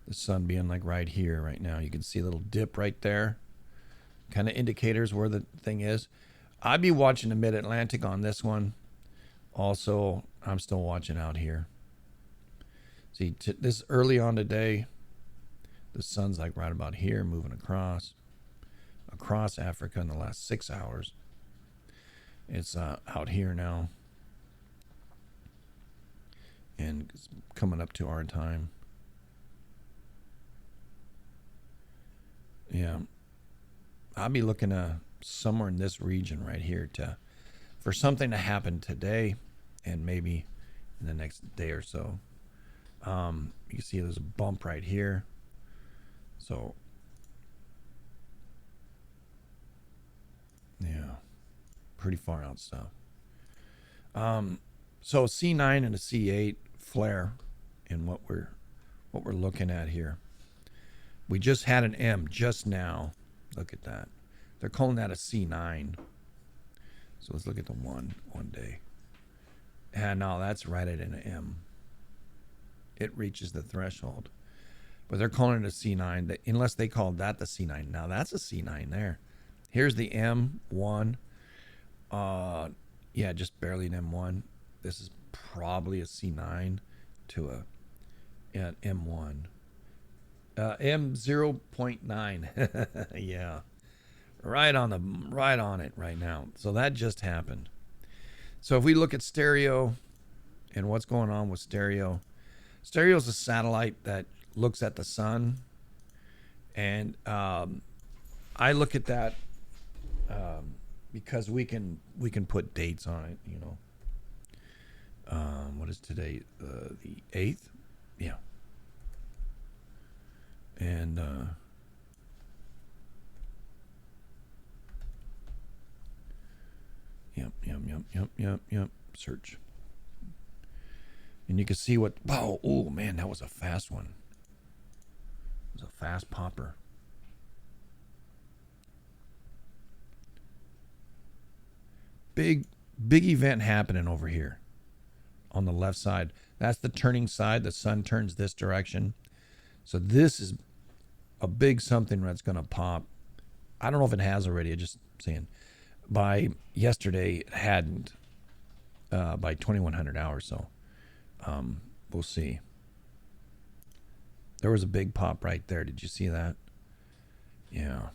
The sun being like right here right now. You can see a little dip right there. Kind of indicators where the thing is. I'd be watching the mid-Atlantic on this one. Also, I'm still watching out here. See, this early on today, the sun's like right about here, moving across. across Africa in the last 6 hours. It's out here now, and it's coming up to our time. Yeah, I'll be looking somewhere in this region right here for something to happen today, and maybe in the next day or so. You can see there's a bump right here. So, yeah, pretty far out stuff. So C9 and a C8 flare in what we're looking at here. We just had an M just now. Look at that. They're calling that a C9. So let's look at the one day. And now that's right at an M. It reaches the threshold. But they're calling it a C9, unless they called that the C9. Now that's a C9 there. Here's the M1. Yeah, just barely an M1. This is probably a C9 to an M1. M0.9. Yeah. Right on it right now. So that just happened. So if we look at stereo and what's going on with stereo is a satellite that looks at the sun, and I look at that because we can put dates on it. You know, what is today? The 8th. Yeah. And yep. Search. And you can see what, wow, oh man, that was a fast one. It was a fast popper. Big event happening over here on the left side. That's the turning side. The sun turns this direction. So this is a big something that's going to pop. I don't know if it has already. I'm just saying. By yesterday, it hadn't. By 2100 hours. So we'll see. There was a big pop right there. Did you see that? Yeah.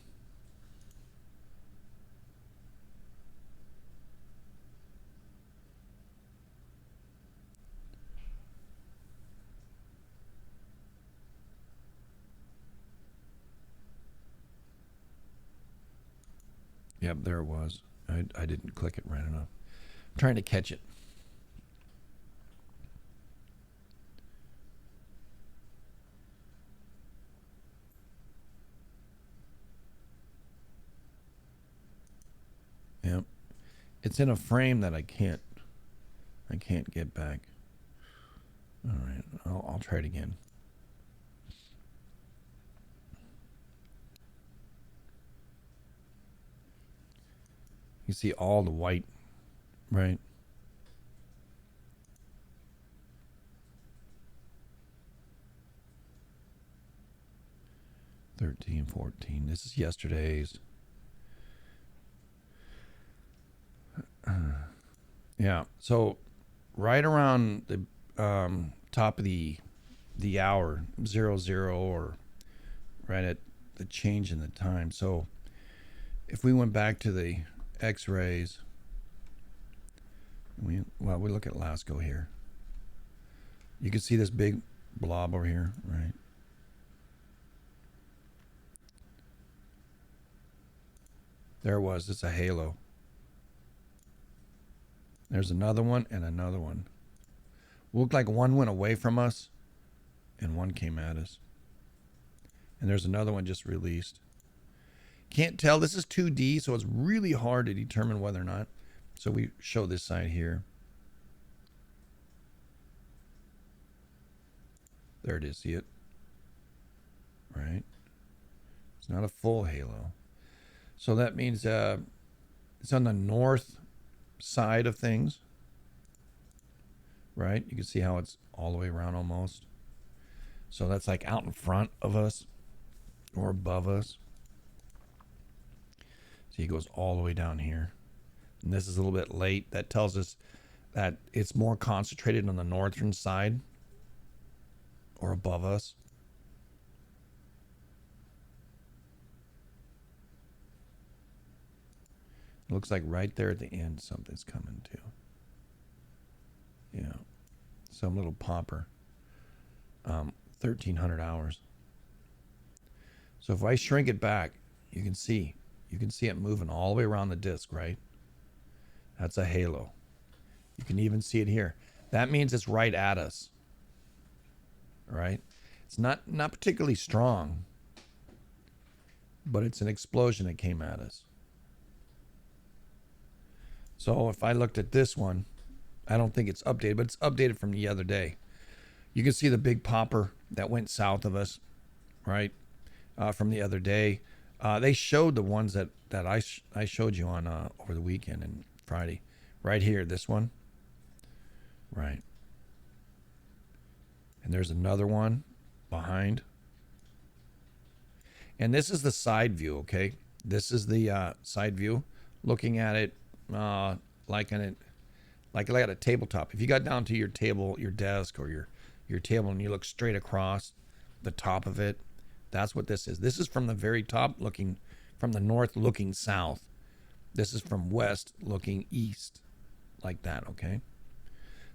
Yep, there it was. I didn't click it right enough. I'm trying to catch it. Yep. It's in a frame that I can't get back. All right, I'll try it again. You see all the white, right? $13, $14. This is yesterday's. Yeah. So right around the top of the hour, 00, or right at the change in the time. So if we went back to the X-rays, we look at LASCO here. You can see this big blob over here, right? There it was. It's a halo. There's another one and another one. Looked like one went away from us and one came at us. And there's another one just released. Can't tell. This is 2D, so it's really hard to determine whether or not. So we show this side here. There it is. See it? Right? It's not a full halo. So that means it's on the north side of things. Right? You can see how it's all the way around almost. So that's like out in front of us or above us. See, it goes all the way down here. And this is a little bit late. That tells us that it's more concentrated on the northern side or above us. It looks like right there at the end something's coming too. Yeah, some little popper. 1,300 hours. So if I shrink it back, you can see it moving all the way around the disk, right? That's a halo. You can even see it here. That means it's right at us, right? It's not particularly strong, but it's an explosion that came at us. So if I looked at this one, I don't think it's updated, but it's updated from the other day. You can see the big popper that went south of us, right? From the other day. They showed the ones that I showed you on over the weekend and Friday. Right here, this one. Right. And there's another one behind. And this is the side view, okay? This is the side view, looking at it like at a tabletop. If you got down to your table, your desk, or your table, and you look straight across the top of it, that's what this is. This is from the very top, looking from the north, looking south. This is from west, looking east, like that, okay?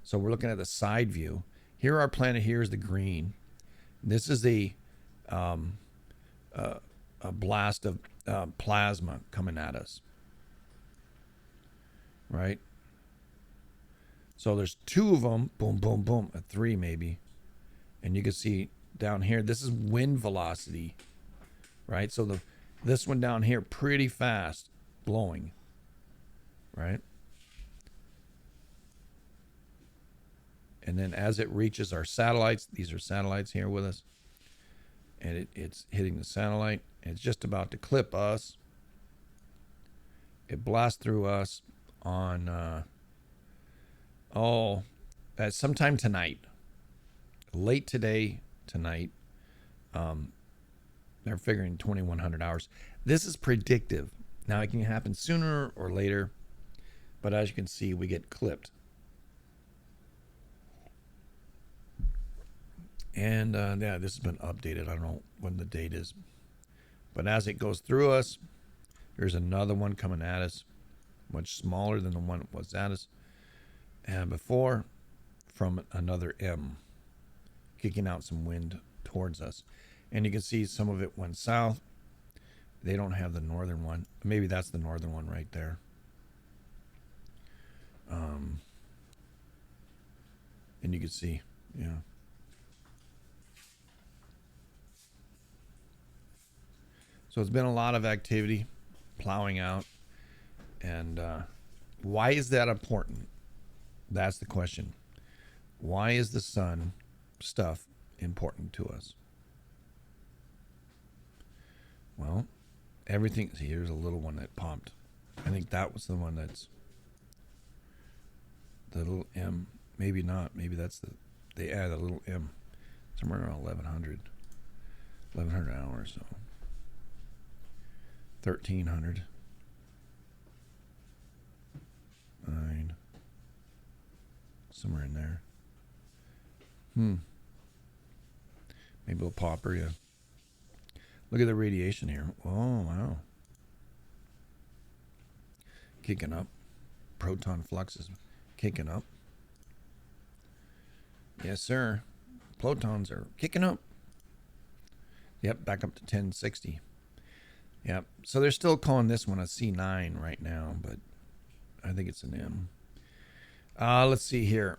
So we're looking at the side view. Here, our planet here is the green. This is a blast of plasma coming at us, right? So there's two of them, boom, boom, boom, a three maybe. And you can see down here, this is wind velocity, right? So this one down here, pretty fast, blowing, right? And then as it reaches our satellites, these are satellites here with us, and it's hitting the satellite, and it's just about to clip us. It blasts through us on, sometime tonight, late today, tonight. They're figuring 2,100 hours. This is predictive. Now, it can happen sooner or later, but as you can see, we get clipped. And yeah, this has been updated. I don't know when the date is. But as it goes through us, there's another one coming at us, much smaller than the one that was at us and before, from another M, kicking out some wind towards us. And you can see some of it went south. They don't have the northern one. Maybe that's the northern one right there. And you can see, yeah. So it's been a lot of activity, plowing out. And why is that important? That's the question. Why is the sun stuff important to us? Well, everything. See, here's a little one that popped. I think that was the one that's the little M. Maybe not. Maybe that's the little M. Somewhere around 1,100 hours. So 1,300. 9. Somewhere in there. Maybe a popper, yeah. Look at the radiation here. Oh, wow. Kicking up. Proton flux is kicking up. Yes, sir. Protons are kicking up. Yep, back up to 1060. Yep. So they're still calling this one a C9 right now, but I think it's an M. Let's see here.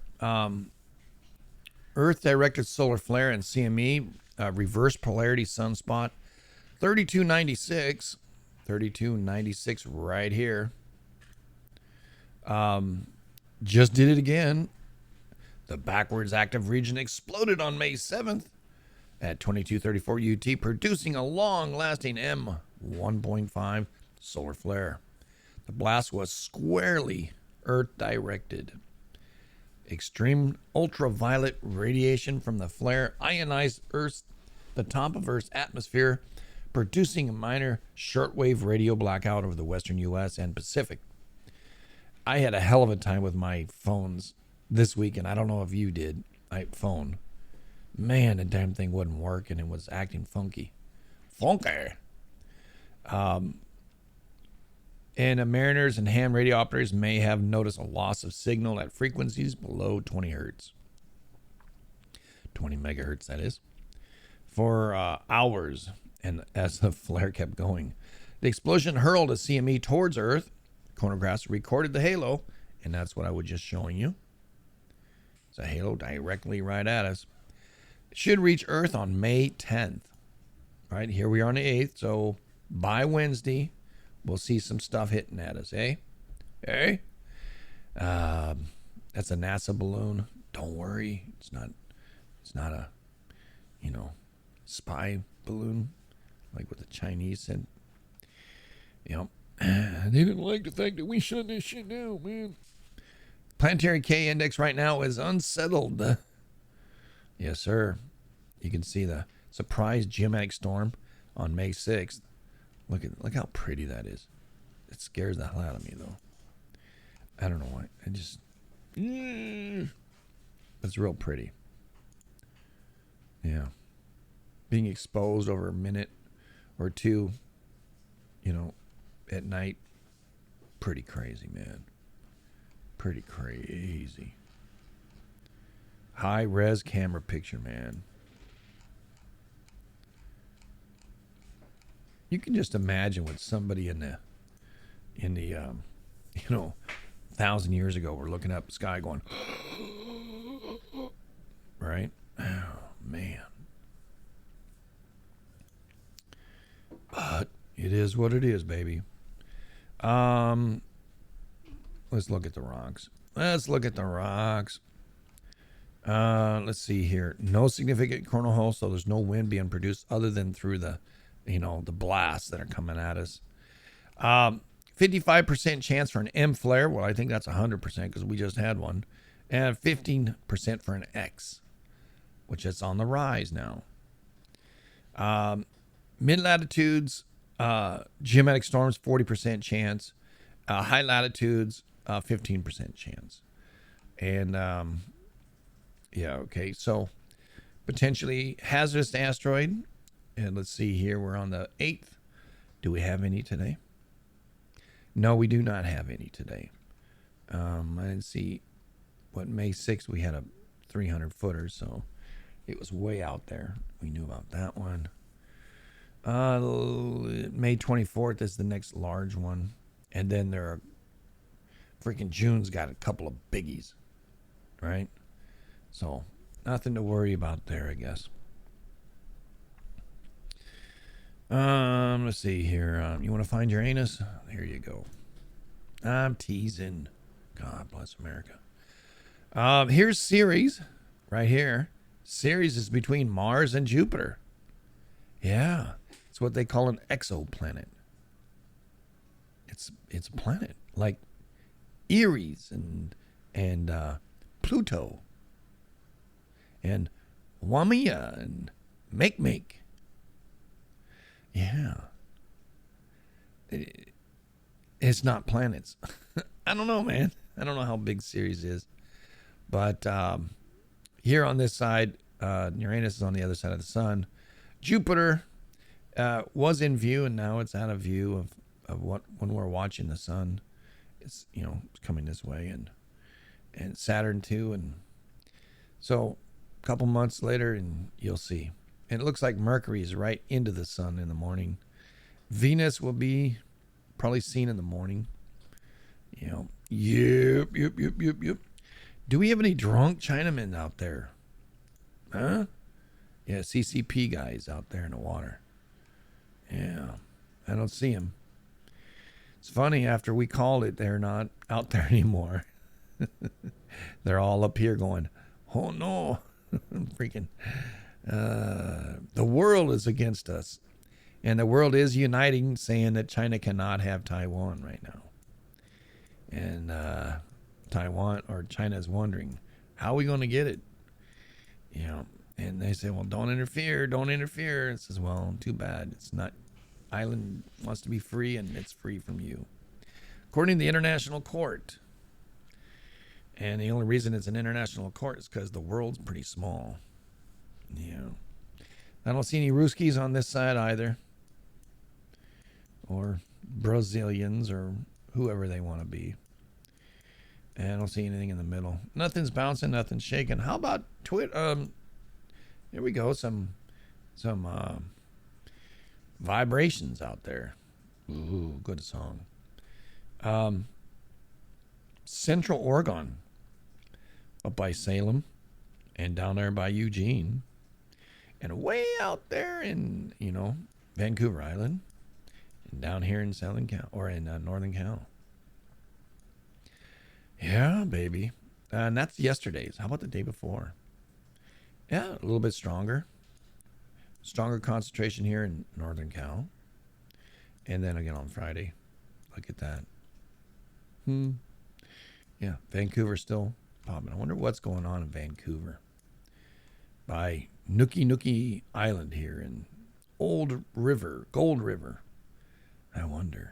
Earth-directed solar flare and CME, reverse polarity sunspot, 3296. 3296 right here. Just did it again. The backwards active region exploded on May 7th at 2234 UT, producing a long-lasting M1.5 solar flare. The blast was squarely Earth-directed. Extreme ultraviolet radiation from the flare ionized the top of Earth's atmosphere, producing a minor shortwave radio blackout over the western U.S. and Pacific. I had a hell of a time with my phones this weekend. I don't know if you did. Phone. Man, the damn thing wouldn't work, and it was acting funky. Funky. And mariners and ham radio operators may have noticed a loss of signal at frequencies below 20 hertz. 20 megahertz, that is, for hours. And as the flare kept going, the explosion hurled a CME towards Earth. Chronographs recorded the halo, and that's what I was just showing you. It's a halo directly right at us. It should reach Earth on May 10th. Right, here we are on the 8th, so by Wednesday, we'll see some stuff hitting at us, eh? Hey? That's a NASA balloon. Don't worry. It's not a, spy balloon like what the Chinese said. They didn't like the fact that we shut this shit down, man. Planetary K index right now is unsettled. Yes, sir. You can see the surprise geometric storm on May 6th. Look how pretty that is. It scares the hell out of me, though. I don't know why. It's real pretty. Yeah. Being exposed over a minute or two, at night. Pretty crazy, man. Pretty crazy. High res camera picture, man. You can just imagine what somebody in the 1,000 years ago were looking up the sky going, right? Oh, man. But it is what it is, baby. Let's look at the rocks. Let's see here. No significant coronal hole, so there's no wind being produced other than through the blasts that are coming at us. 55% chance for an M flare. Well, I think that's 100% because we just had one. And 15% for an X, which is on the rise now. Mid-latitudes, geometric storms, 40% chance. High latitudes, 15% chance. And, okay, so potentially hazardous asteroid. And let's see here, we're on the 8th. Do we have any today? No, we do not have any today. I didn't see May 6th we had a 300-footer, so it was way out there. We knew about that one. May 24th is the next large one. And then there are freaking June's got a couple of biggies, right? So nothing to worry about there, I guess. Let's see here. You want to find Uranus? There you go. I'm teasing. God bless America. Here's Ceres, right here. Ceres is between Mars and Jupiter. Yeah, it's what they call an exoplanet. It's a planet like Eris and Pluto and Wamia and Make. Yeah. It's not planets. I don't know, man. I don't know how big Ceres is. But here on this side, Uranus is on the other side of the sun. Jupiter was in view, and now it's out of view of what when we're watching the sun. It's it's coming this way, and Saturn too, and so a couple months later, and you'll see. And it looks like Mercury is right into the sun in the morning. Venus will be probably seen in the morning. Yep. Do we have any drunk Chinamen out there? Huh? Yeah, CCP guys out there in the water. Yeah, I don't see them. It's funny, after we called it, they're not out there anymore. They're all up here going, oh no, freaking, the world is against us. And the world is uniting, saying that China cannot have Taiwan right now. And Taiwan or China is wondering, how are we going to get it? And they say, well, don't interfere. It says, well, too bad. It's not. Island wants to be free, and it's free from you. According to the International Court. And the only reason it's an international court is because the world's pretty small. I don't see any Ruskies on this side either. Or, Brazilians or whoever they want to be. And I don't see anything in the middle. Nothing's bouncing, nothing's shaking. How about Twitter? Here we go. Some vibrations out there. Ooh, good song. Central Oregon, up by Salem, and down there by Eugene, and way out there in Vancouver Island, and down here in Southern Cal or in Northern Cal. Yeah, baby. And that's yesterday's. How about the day before? Yeah, a little bit stronger. Stronger concentration here in Northern Cal. And then again on Friday. Look at that. Yeah, Vancouver still popping. I wonder what's going on in Vancouver. By Nookie Island here in Gold River. I wonder.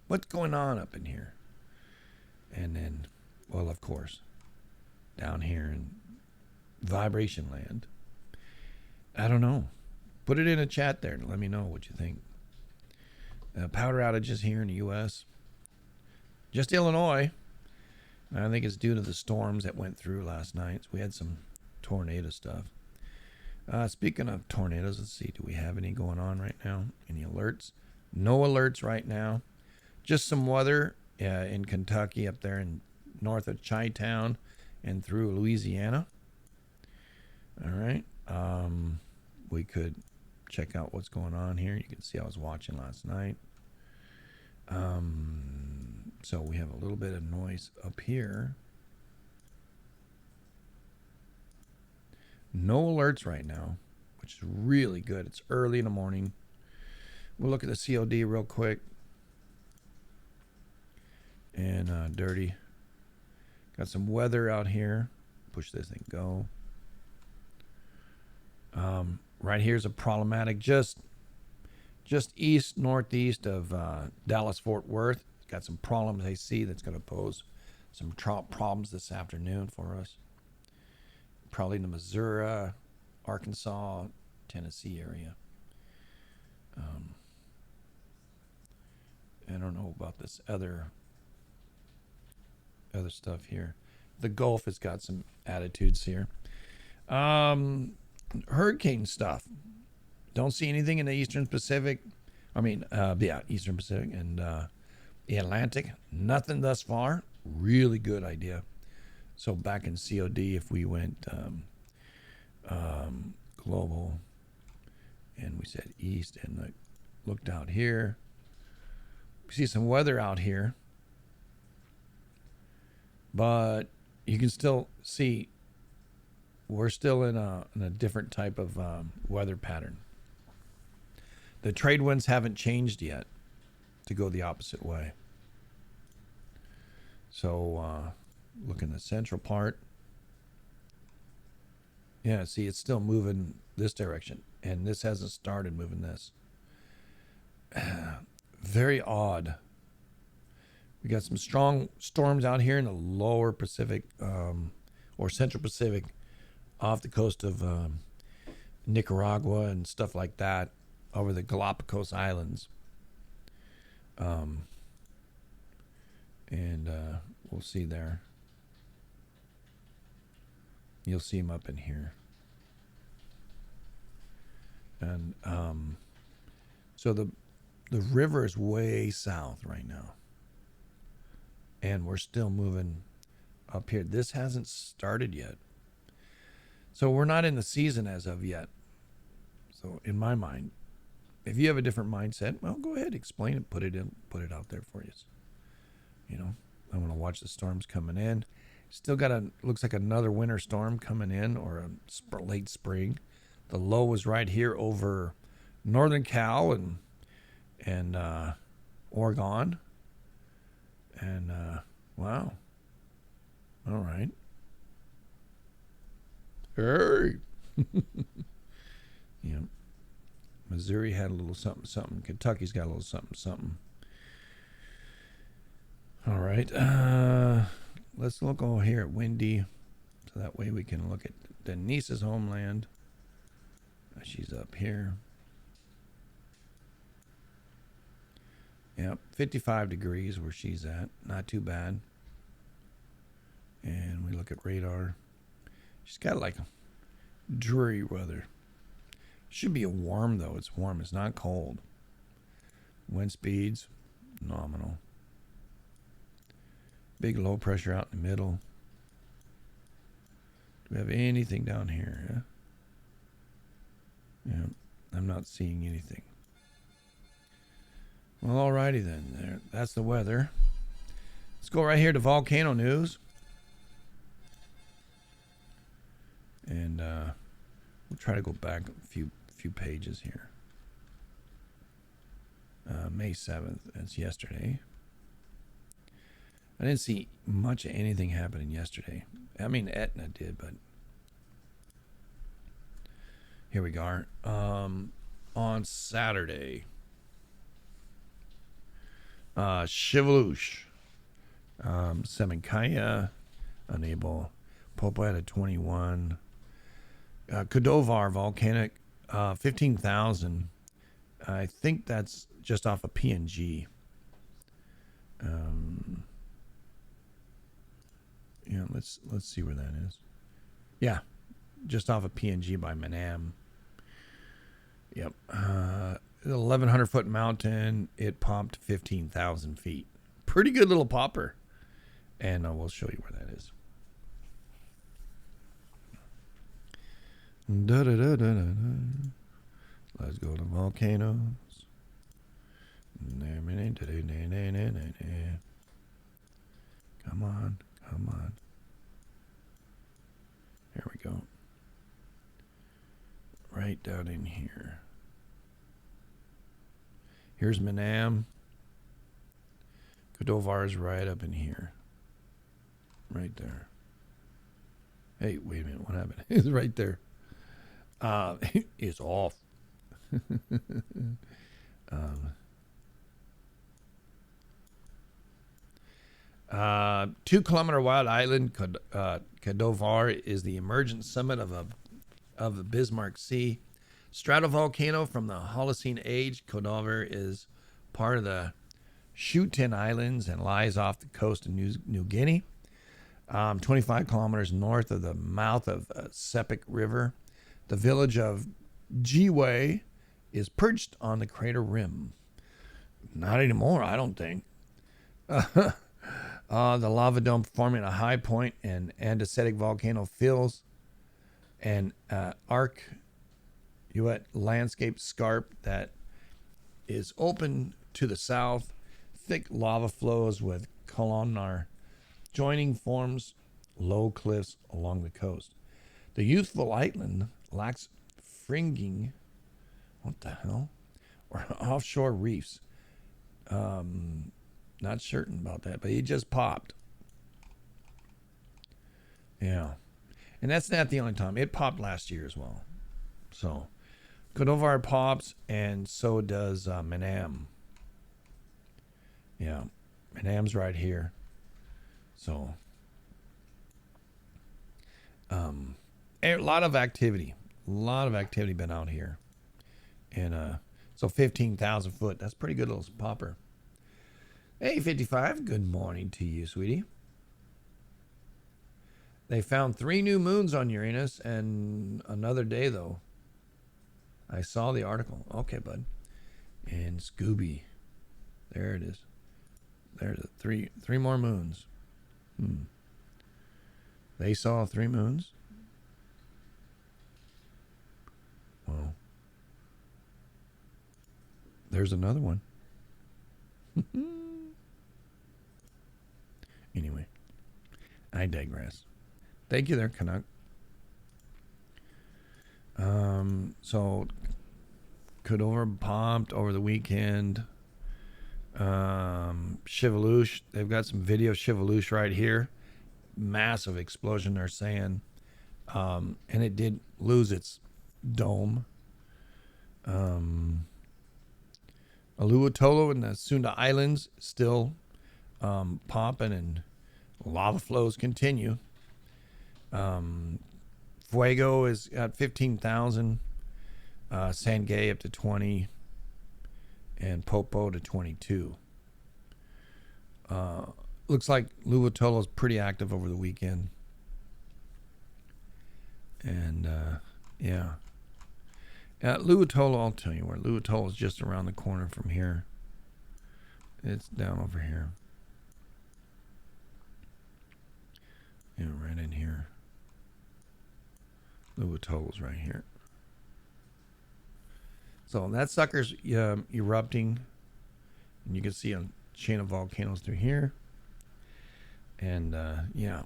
What's going on up in here? And then, well, of course, down here in Vibration Land. I don't know. Put it in a chat there and let me know what you think. Power outages here in the U.S. Just Illinois. I think it's due to the storms that went through last night. We had some tornado stuff. Speaking of tornadoes, let's see. Do we have any going on right now? Any alerts? No alerts right now. Just some weather in Kentucky up there in north of Chi-Town and through Louisiana. All right. We could check out what's going on here. You can see I was watching last night. So we have a little bit of noise up here. No alerts right now, which is really good. It's early in the morning. We'll look at the COD real quick. And dirty. Got some weather out here. Push this thing, go. Right here's a problematic, just east, northeast of Dallas-Fort Worth. Got some problems I see that's going to pose some problems this afternoon for us. Probably in the Missouri, Arkansas, Tennessee area. I don't know about this other stuff here. The Gulf has got some attitudes here. Hurricane stuff. Don't see anything in the Eastern Pacific. Eastern Pacific and the Atlantic. Nothing thus far. Really good idea. So back in COD, if we went global and we said east and looked out here, we see some weather out here. But you can still see we're still in a different type of weather pattern. The trade winds haven't changed yet to go the opposite way. So look in the central part. Yeah, see, it's still moving this direction. And this hasn't started moving this. Very odd. We got some strong storms out here in the lower Pacific or Central Pacific off the coast of Nicaragua and stuff like that over the Galapagos Islands. We'll see there. You'll see them up in here. And so the river is way south right now. And we're still moving up here. This hasn't started yet. So we're not in the season as of yet. So in my mind, if you have a different mindset, well, go ahead, explain it, put it out there for you. I want to watch the storms coming in. Still got looks like another winter storm coming in or a late spring. The low was right here over Northern Cal and Oregon. And wow. All right. Hey. Yeah. Missouri had a little something. Kentucky's got a little something. All right. Let's look over here at Windy. So that way we can look at Denise's homeland. She's up here. Yep, 55 degrees where she's at. Not too bad. And we look at radar. She's got like dreary weather. Should be a warm though. It's warm. It's not cold. Wind speeds, nominal. Big low pressure out in the middle. Do we have anything down here? Yeah, I'm not seeing anything. Well, alrighty then. There, that's the weather. Let's go right here to volcano news. And we'll try to go back a few pages here. May 7th, that's yesterday. I didn't see much of anything happening yesterday. I mean, Etna did, but here we go. On Saturday, Shivalush, Seminkaya, unable. Popo had a 21. Kodovar volcanic, 15,000. I think that's just off of PNG. Yeah, let's see where that is. Yeah, just off of PNG by Manam. Yep. 1,100 foot mountain. It popped 15,000 feet. Pretty good little popper. And we'll show you where that is. Let's go to volcanoes. Come on, come on. Here we go. Right down in here. Here's Manam. Kodovar is right up in here. Right there. Hey, wait a minute. What happened? It's right there. It's off. 2 kilometer wide island, Kodovar, is the emergent summit of the Bismarck Sea. Stratovolcano from the Holocene age, Kodovar is part of the Shutin Islands and lies off the coast of New Guinea, 25 kilometers north of the mouth of Sepik River. The village of Jiwei is perched on the crater rim. Not anymore, I don't think. The lava dome forming a high point and andesitic volcano fills an arc landscape scarp that is open to the south. Thick lava flows with columnar joining forms low cliffs along the coast. The youthful island lacks fringing, what the hell, or offshore reefs. Not certain about that, but he just popped. Yeah. And that's not the only time. It popped last year as well. So, Kodovar pops, and so does Manam. Yeah. Manam's right here. So, a lot of activity. A lot of activity been out here. And so 15,000 foot. That's pretty good little popper. Hey, 55. Good morning to you, sweetie. They found 3 new moons on Uranus and another day, though. I saw the article. Okay, bud. And Scooby. There it is. There's 3 more moons. They saw 3 moons. Well, there's another one. Anyway, I digress. Thank you there, Canuck. So Kodovar pumped over the weekend. Shivalush, they've got some video Shivalush right here. Massive explosion, they're saying. And it did lose its dome. Aluatolo and the Sunda Islands still popping, and lava flows continue. Fuego is at 15,000. Sangay up to 20. And Popo to 22. Looks like Luatolo is pretty active over the weekend. And yeah. Luatolo, I'll tell you where. Luatolo is just around the corner from here. It's down over here. Yeah, right in here. Luatolo's right here. So that sucker's erupting. And you can see a chain of volcanoes through here. And yeah.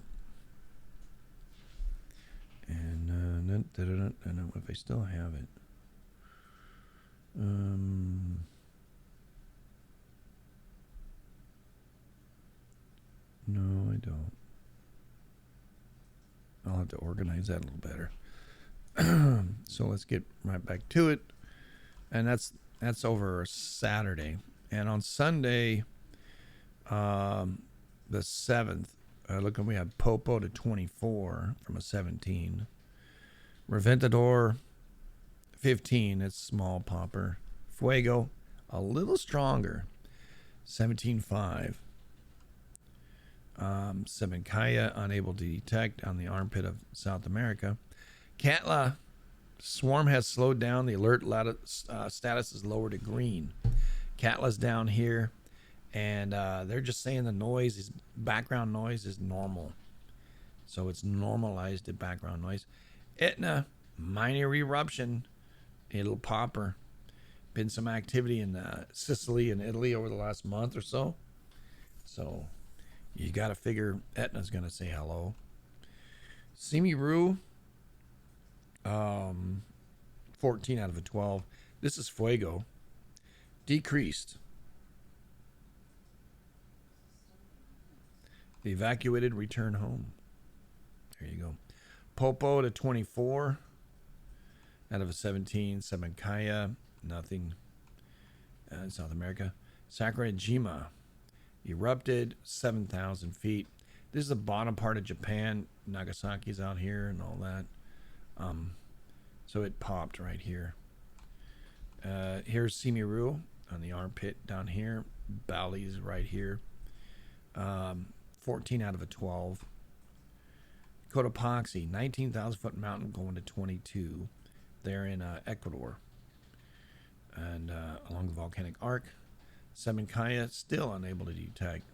And I don't know if I still have it. No, I don't. I'll have to organize that a little better. So let's get right back to it. And that's over Saturday. And on Sunday, the 7th, look, we have Popo to 24 from a 17. Reventador 15, it's small popper. Fuego, a little stronger, 17.5. Sebenkaya, unable to detect on the armpit of South America. Katla, swarm has slowed down. The alert status is lowered to green. Katla's down here, and they're just saying the noise, is background noise, is normal. So it's normalized to background noise. Etna, minor eruption, a little popper. Been some activity in Sicily and Italy over the last month or so. So you got to figure Etna's going to say hello. Simiru, 14 out of a 12. This is Fuego. Decreased. The evacuated return home. There you go. Popo to 24 out of a 17. Sebenkaya, nothing. South America. Sakurajima erupted 7,000 feet. This is the bottom part of Japan. Nagasaki's out here and all that. So it popped right here. Here's Simiru on the armpit down here. Bali's right here. 14 out of a 12. Cotopaxi, 19,000 foot mountain going to 22. There in Ecuador. And along the volcanic arc. Sebenkaya still unable to detect.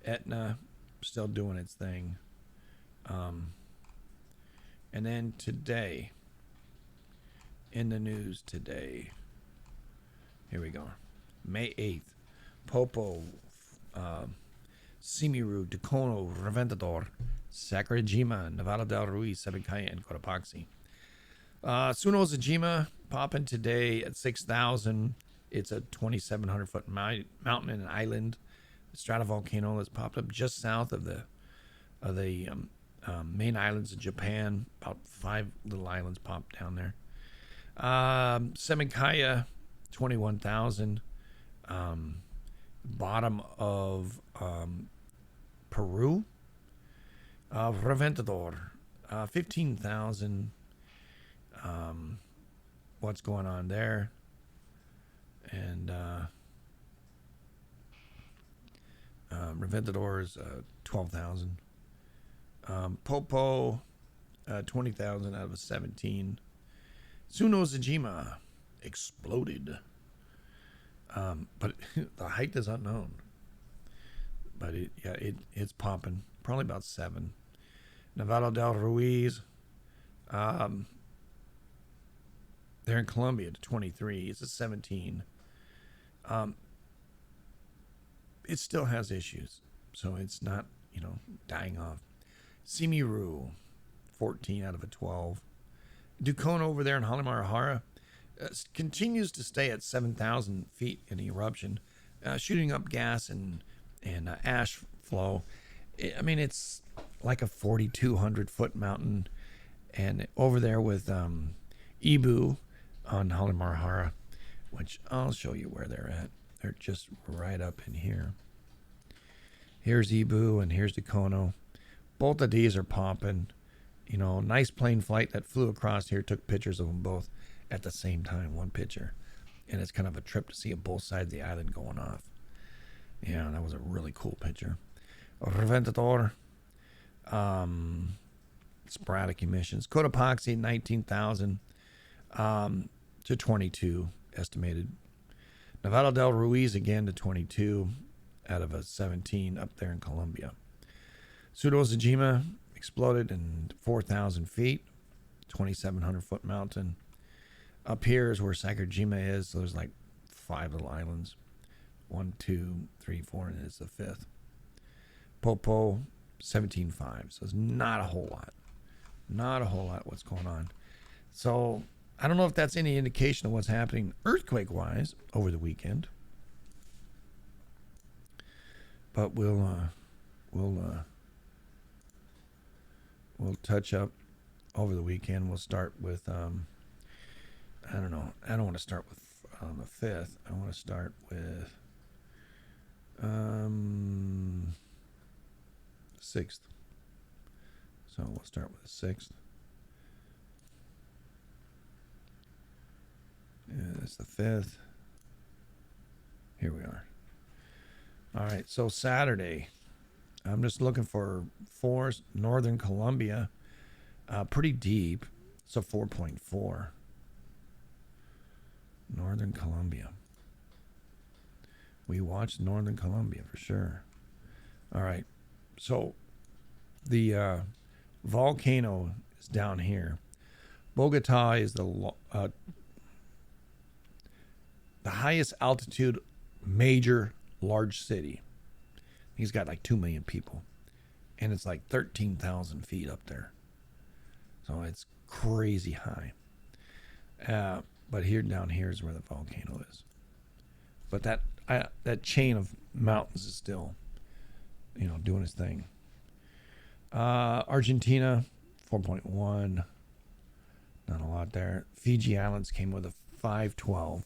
Etna still doing its thing. And then today, in the news today, here we go. May 8th, Popo, Simiru, Decono, Reventador, Sakurajima, Nevada del Ruiz, Sebenkaya, and Cotopaxi. Suno Zajima popping today at 6,000. It's a 2,700 foot mountain and an island. The stratovolcano that's popped up just south of the main islands of Japan. About 5 little islands popped down there. Sebenkaya, 21,000. Bottom of Peru. Reventador, 15,000. What's going on there? And Reventador is 12,000. Popo, 20,000 out of a 17. Suno Zajima exploded. But the height is unknown. But it's popping. Probably about 7. Nevada del Ruiz. They're in Colombia to 23. It's a 17. It still has issues. So it's not, dying off. Simiru, 14 out of a 12. Ducona over there in Halimar continues to stay at 7,000 feet in eruption, shooting up gas and ash flow. It's like a 4,200 foot mountain, and over there with Ibu on Halimar, which I'll show you where they're at. They're just right up in here. Here's Ibu and here's Decono. Both of these are popping. Nice plane flight that flew across here, took pictures of them both at the same time, one picture. And it's kind of a trip to see both sides of the island going off. Yeah, that was a really cool picture. Reventador. Sporadic emissions. Cotopaxi, 19,000 to 22 estimated. Nevado del Ruiz again to 22 out of a 17 up there in Colombia. Pseudo-Zajima exploded in 4,000 feet, 2,700 foot mountain. Up here is where Sakurajima is, so there's like 5 little islands. 1, 2, 3, 4, and it's the 5th. Popo, 17.5, so it's not a whole lot. Not a whole lot what's going on. So I don't know if that's any indication of what's happening earthquake-wise over the weekend. But we'll touch up over the weekend. We'll start with I don't know. I don't want to start with on the 5th. I want to start with 6th. So we'll start with the 6th. And it's the 5th. Here we are. All right, so Saturday, I'm just looking for force, northern Colombia, pretty deep. It's a 4.4. Northern Colombia. We watched Northern Colombia for sure. All right, so the volcano is down here. Bogota is the highest altitude major large city. He's got like 2 million people, and it's like 13,000 feet up there. So it's crazy high. But here down here is where the volcano is. But that chain of mountains is still, doing its thing. Argentina, 4.1. Not a lot there. Fiji Islands came with a 512,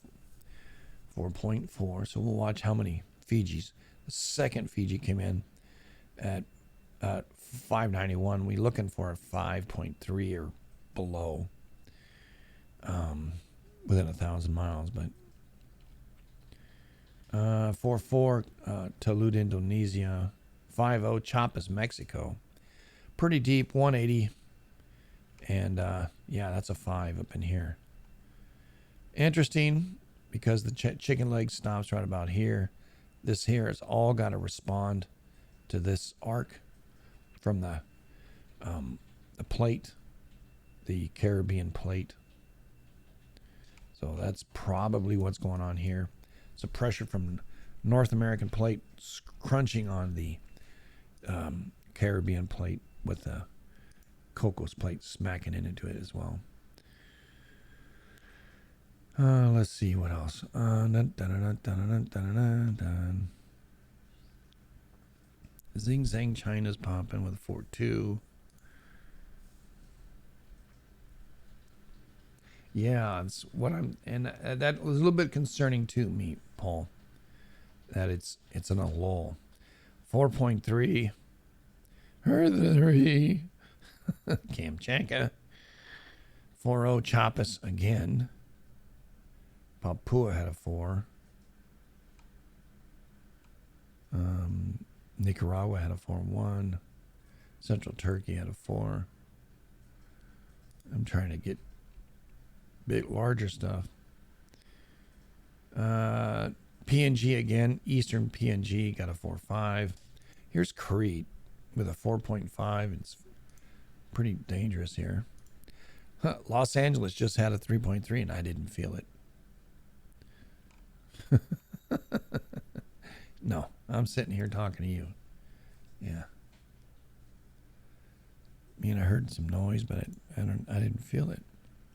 4.4. So we'll watch how many Fijis. The second Fiji came in at 591. We're looking for a 5.3 or below, within 1,000 miles. But 4.4, Tulud, Indonesia. 5.0, Chiapas, Mexico. Pretty deep, 180. And yeah, that's a 5 up in here. Interesting, because the chicken leg stops right about here. This here has all got to respond to this arc from the plate, the Caribbean plate. So that's probably what's going on here. It's a pressure from North American plate crunching on the Caribbean plate, with the Cocos plate smacking into it as well. Let's see what else. Zing Zang China's popping with a 4.2. Yeah, it's what and that was a little bit concerning to me, Paul. That it's in a lull. 4.3. Her3. Kamchatka. 4.0 Chiapas again. Papua had a 4. Nicaragua had a 4.1. Central Turkey had a 4. I'm trying to get larger stuff. PNG again. Eastern PNG got a 4.5. Here's Crete with a 4.5. It's pretty dangerous here. Los Angeles just had a 3.3 and I didn't feel it. No, I'm sitting here talking to you. Yeah. I mean, I heard some noise, but I didn't feel it.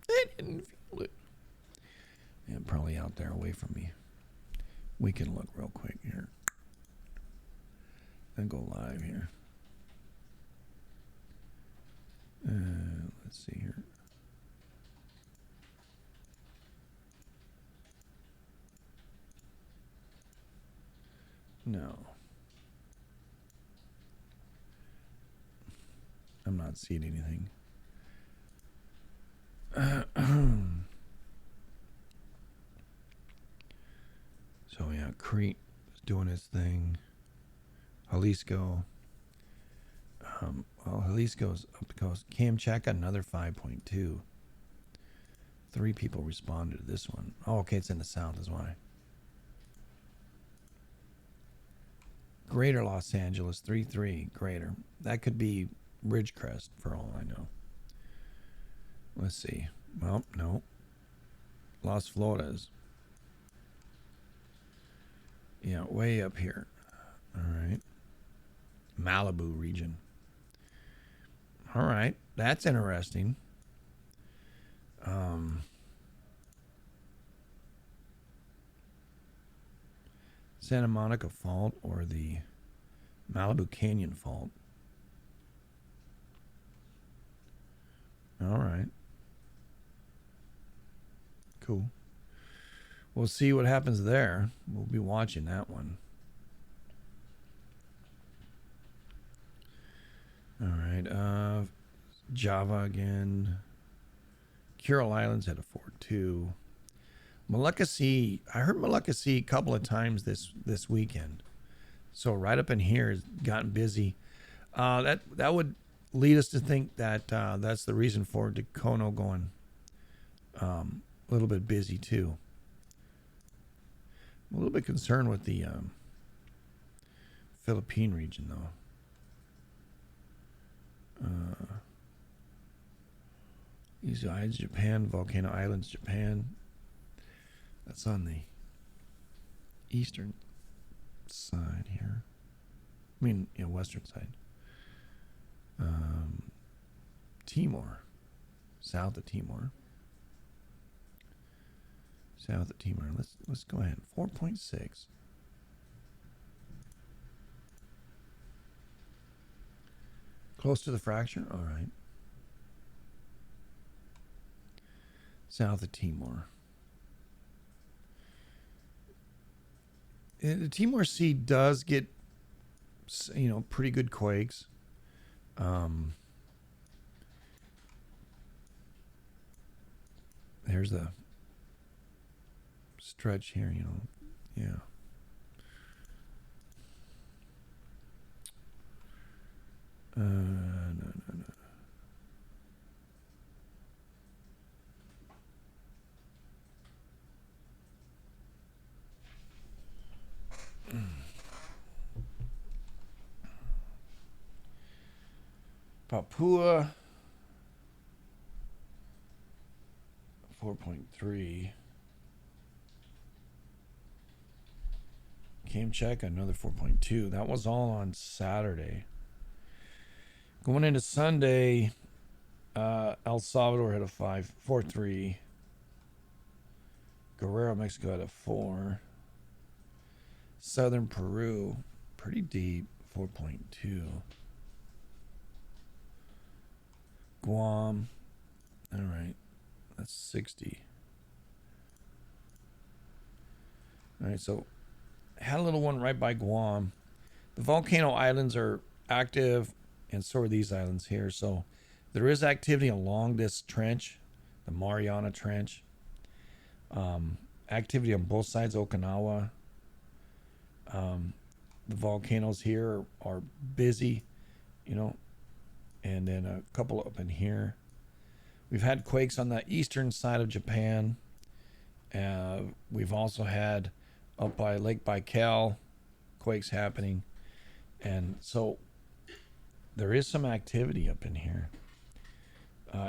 I didn't feel it. Yeah, probably out there away from me. We can look real quick here. And go live here. Let's see here. No. I'm not seeing anything. So yeah, Crete is doing its thing. Jalisco. Well, Jalisco's up the coast. Kamchatka, another 5.2. 3 people responded to this one. Oh, okay, it's in the south is why. Greater Los Angeles, 3.3. Greater. That could be Ridgecrest for all I know. Let's see. Well, no. Las Flores. Yeah, way up here. All right. Malibu region. All right. That's interesting. Santa Monica Fault or the Malibu Canyon Fault. All right. Cool. We'll see what happens there. We'll be watching that one. All right. Java again. Kuril Islands had a 4.2. Molucca Sea. I heard Molucca Sea a couple of times this weekend. So right up in here has gotten busy. That would lead us to think that that's the reason for Dacono going a little bit busy too. I'm a little bit concerned with the Philippine region though. These islands, Japan, Volcano Islands, Japan. That's on the eastern side here. I mean, western side. Timor, south of Timor. South of Timor. Let's go ahead. 4.6. Close to the fracture. All right. South of Timor. The Timor Sea does get, pretty good quakes. There's the stretch here, yeah. No. Papua 4.3. Kamchatka another 4.2. That was all on Saturday. Going into Sunday, El Salvador had a 4.3. Guerrero, Mexico had a 4. Southern Peru, pretty deep, 4.2. Guam, all right, that's 60. All right, so had a little one right by Guam. The volcano islands are active, and so are these islands here. So there is activity along this trench, the Mariana Trench. Activity on both sides of Okinawa. The volcanoes here are busy, and then a couple up in here. We've had quakes on the eastern side of Japan. We've also had up by Lake Baikal quakes happening. And so there is some activity up in here.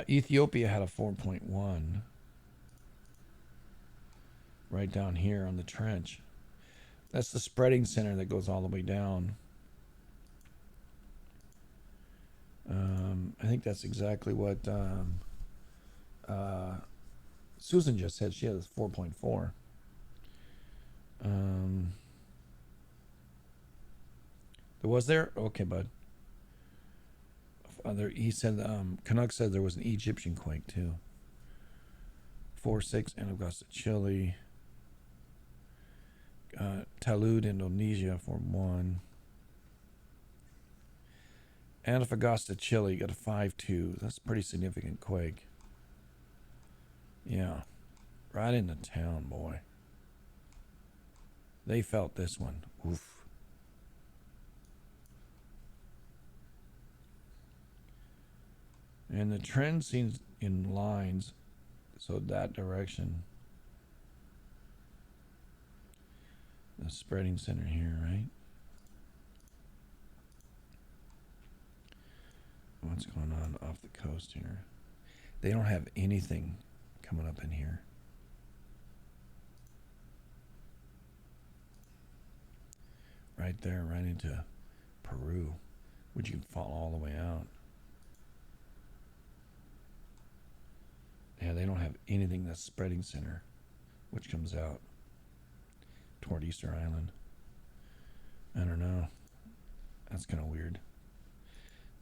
Ethiopia had a 4.1 right down here on the trench. That's the spreading center that goes all the way down. I think that's exactly what Susan just said. She has 4.4. Was there? Okay, bud. He said Canuck said there was an Egyptian quake too. 4.6 in Augusta, Chile. Talud, Indonesia, 4.1. Antofagasta, Chile, got a 5.2. That's a pretty significant quake. Yeah. Right into town, boy. They felt this one. Oof. And the trend seems in lines, so that direction. The spreading center here, right? What's going on off the coast here? They don't have anything coming up in here. Right there, right into Peru, which you can fall all the way out. Yeah, they don't have anything that's spreading center, which comes out toward Easter Island. I don't know. That's kind of weird.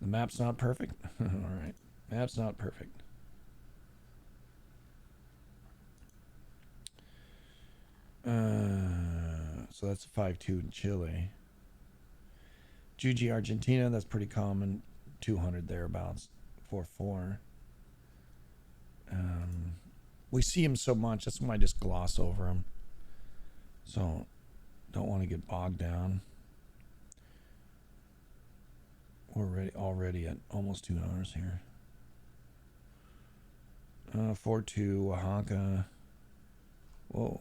The map's not perfect. All right. Map's not perfect. So that's a 5-2 in Chile. Juji, Argentina, that's pretty common. 200 thereabouts. 4-4. We see him so much, that's why I just gloss over him. So, don't want to get bogged down. We're already at almost 2 hours here. 4-2, Oaxaca. Whoa.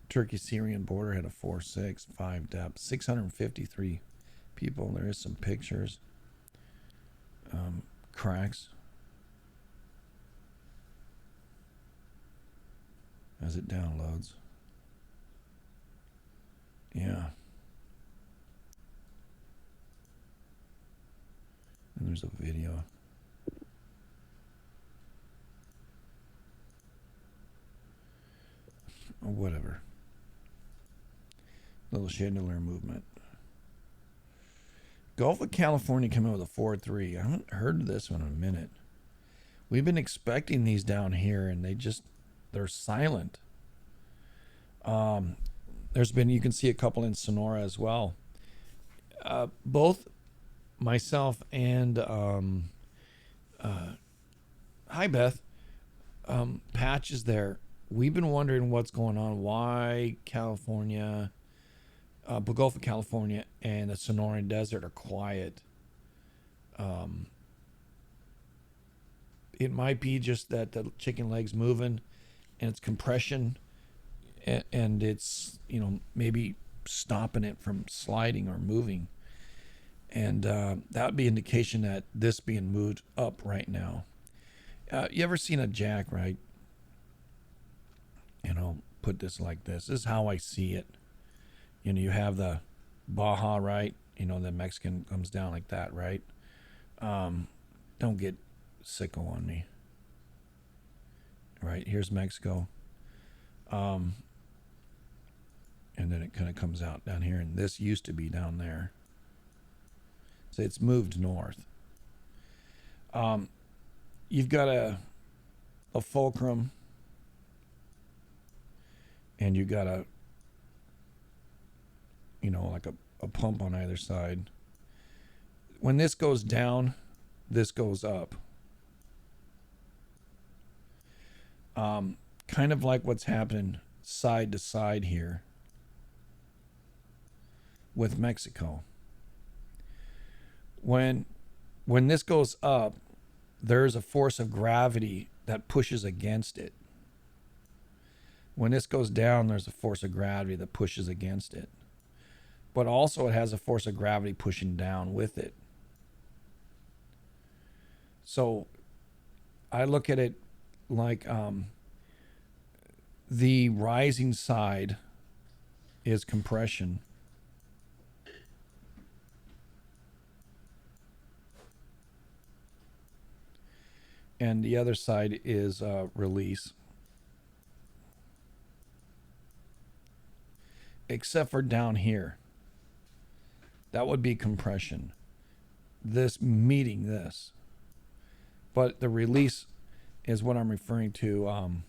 Turkey-Syrian border had a 4-6, 5 depth, 653 people. There is some pictures. Cracks. As it downloads. Yeah. And there's a video. Or whatever. Little chandelier movement. Gulf of California came out with a 4-3. I haven't heard this one in a minute. We've been expecting these down here, and they're silent. There's been, you can see a couple in Sonora as well. Both myself and hi Beth, Patch is there. We've been wondering what's going on. Why California, the Gulf of California and the Sonoran Desert are quiet. It might be just that the chicken leg's moving and it's compression and it's, maybe stopping it from sliding or moving. And that would be indication that this being moved up right now. You ever seen a jack, right? Put this like this. This is how I see it. You have the Baja, right? The Mexican comes down like that, right? Don't get sicko on me. Right, here's Mexico. And then it kind of comes out down here, and this used to be down there. So it's moved north. You've got a fulcrum, and you got like a pump on either side. When this goes down, this goes up. Kind of like what's happening side to side here with Mexico. When this goes up, there's a force of gravity that pushes against it. When this goes down, there's a force of gravity that pushes against it. But also it has a force of gravity pushing down with it. So I look at it like the rising side is compression. And the other side is release. Except for down here. That would be compression. This meeting this. But the release is what I'm referring to.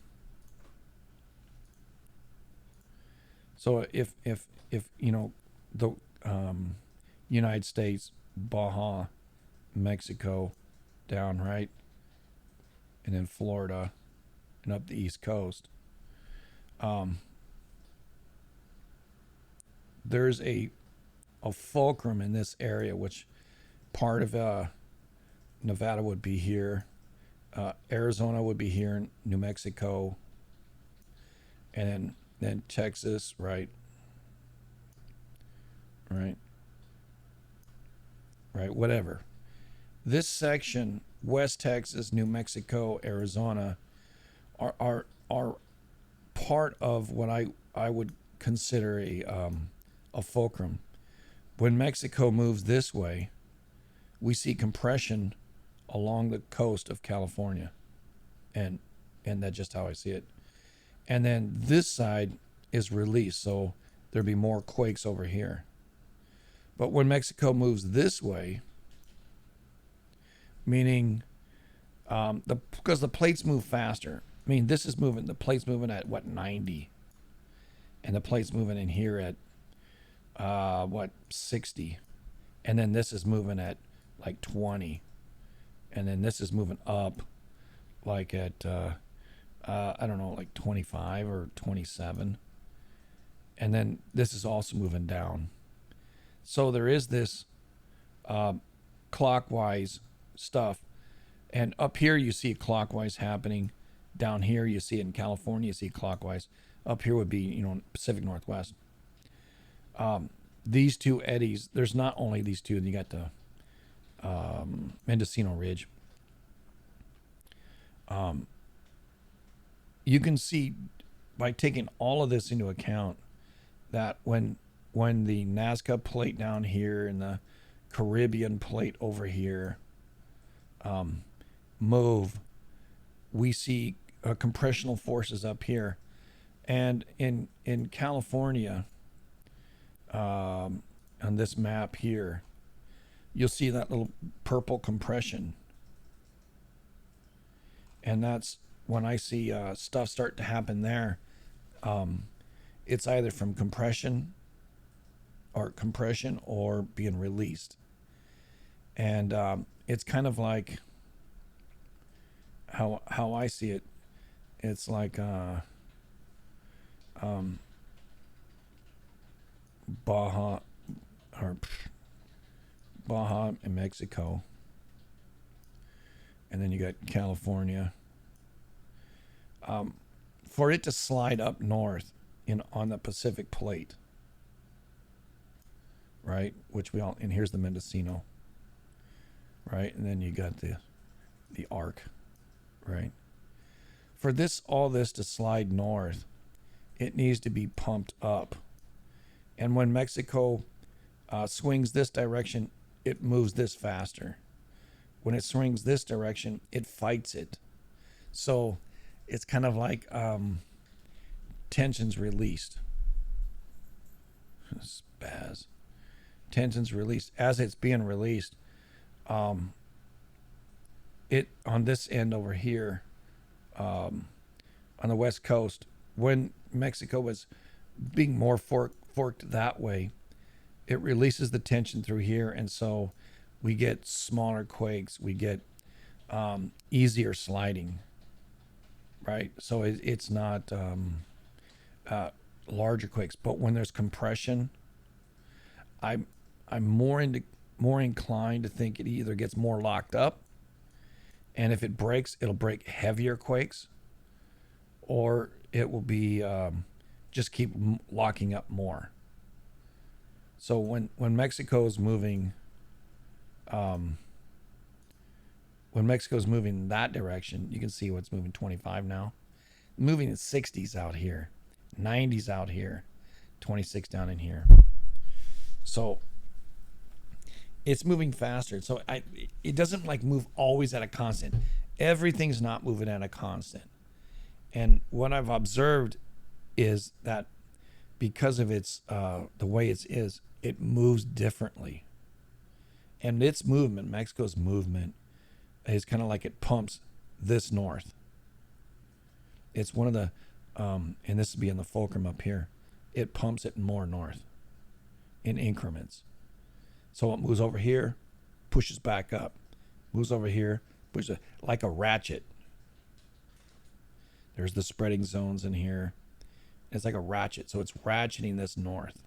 So if the United States, Baja, Mexico, down, right? And then Florida, and up the East Coast. There's a fulcrum in this area, which part of Nevada would be here, Arizona would be here, New Mexico, and then Texas, right, whatever. This section, West Texas, New Mexico, Arizona, are part of what I would consider a fulcrum. When Mexico moves this way, we see compression along the coast of California, and that's just how I see it. And then this side is released, so there'd be more quakes over here. But when Mexico moves this way, meaning because the plates move faster. I mean, this is moving. The plate's moving at what, 90, and the plate's moving in here at 60, and then this is moving at like 20, and then this is moving up like at I don't know, like 25 or 27, and then this is also moving down. So there is this clockwise stuff, and up here you see clockwise happening. Down here you see it in California, you see clockwise. Up here would be, Pacific Northwest. These two eddies, there's not only these two, you got the Mendocino Ridge. You can see by taking all of this into account that when the Nazca plate down here and the Caribbean plate over here move, we see compressional forces up here. And in California, on this map here, you'll see that little purple compression. And that's when I see stuff start to happen there. It's either from compression or being released. And it's kind of like how I see it. It's like Baja and Mexico, and then you got California. For it to slide up north on the Pacific plate, right? And here's the Mendocino, right? And then you got the arc, right? For all this to slide north, it needs to be pumped up. And when Mexico swings this direction, it moves this faster. When it swings this direction, it fights it. So it's kind of like tension's released. Spaz. Tension's released. As it's being released, it on this end over here, on the West Coast, when Mexico was being more forked that way, it releases the tension through here, and so we get smaller quakes. We get easier sliding, right? So it's not larger quakes. But when there's compression, I'm more inclined to think it either gets more locked up, and if it breaks, it'll break heavier quakes, or it will be just keep locking up more. So when Mexico's moving, that direction, you can see what's moving 25 now, moving in 60s out here, 90s out here, 26 down in here. So it's moving faster. So it doesn't like move always at a constant. Everything's not moving at a constant. And what I've observed is that because of its the way it is, it moves differently. And its movement, Mexico's movement, is kind of like it pumps this north. It's one of the, and this would be in the fulcrum up here, it pumps it more north in increments. So it moves over here, pushes back up, moves over here, pushes like a ratchet. There's the spreading zones in here. It's like a ratchet, so it's ratcheting this north.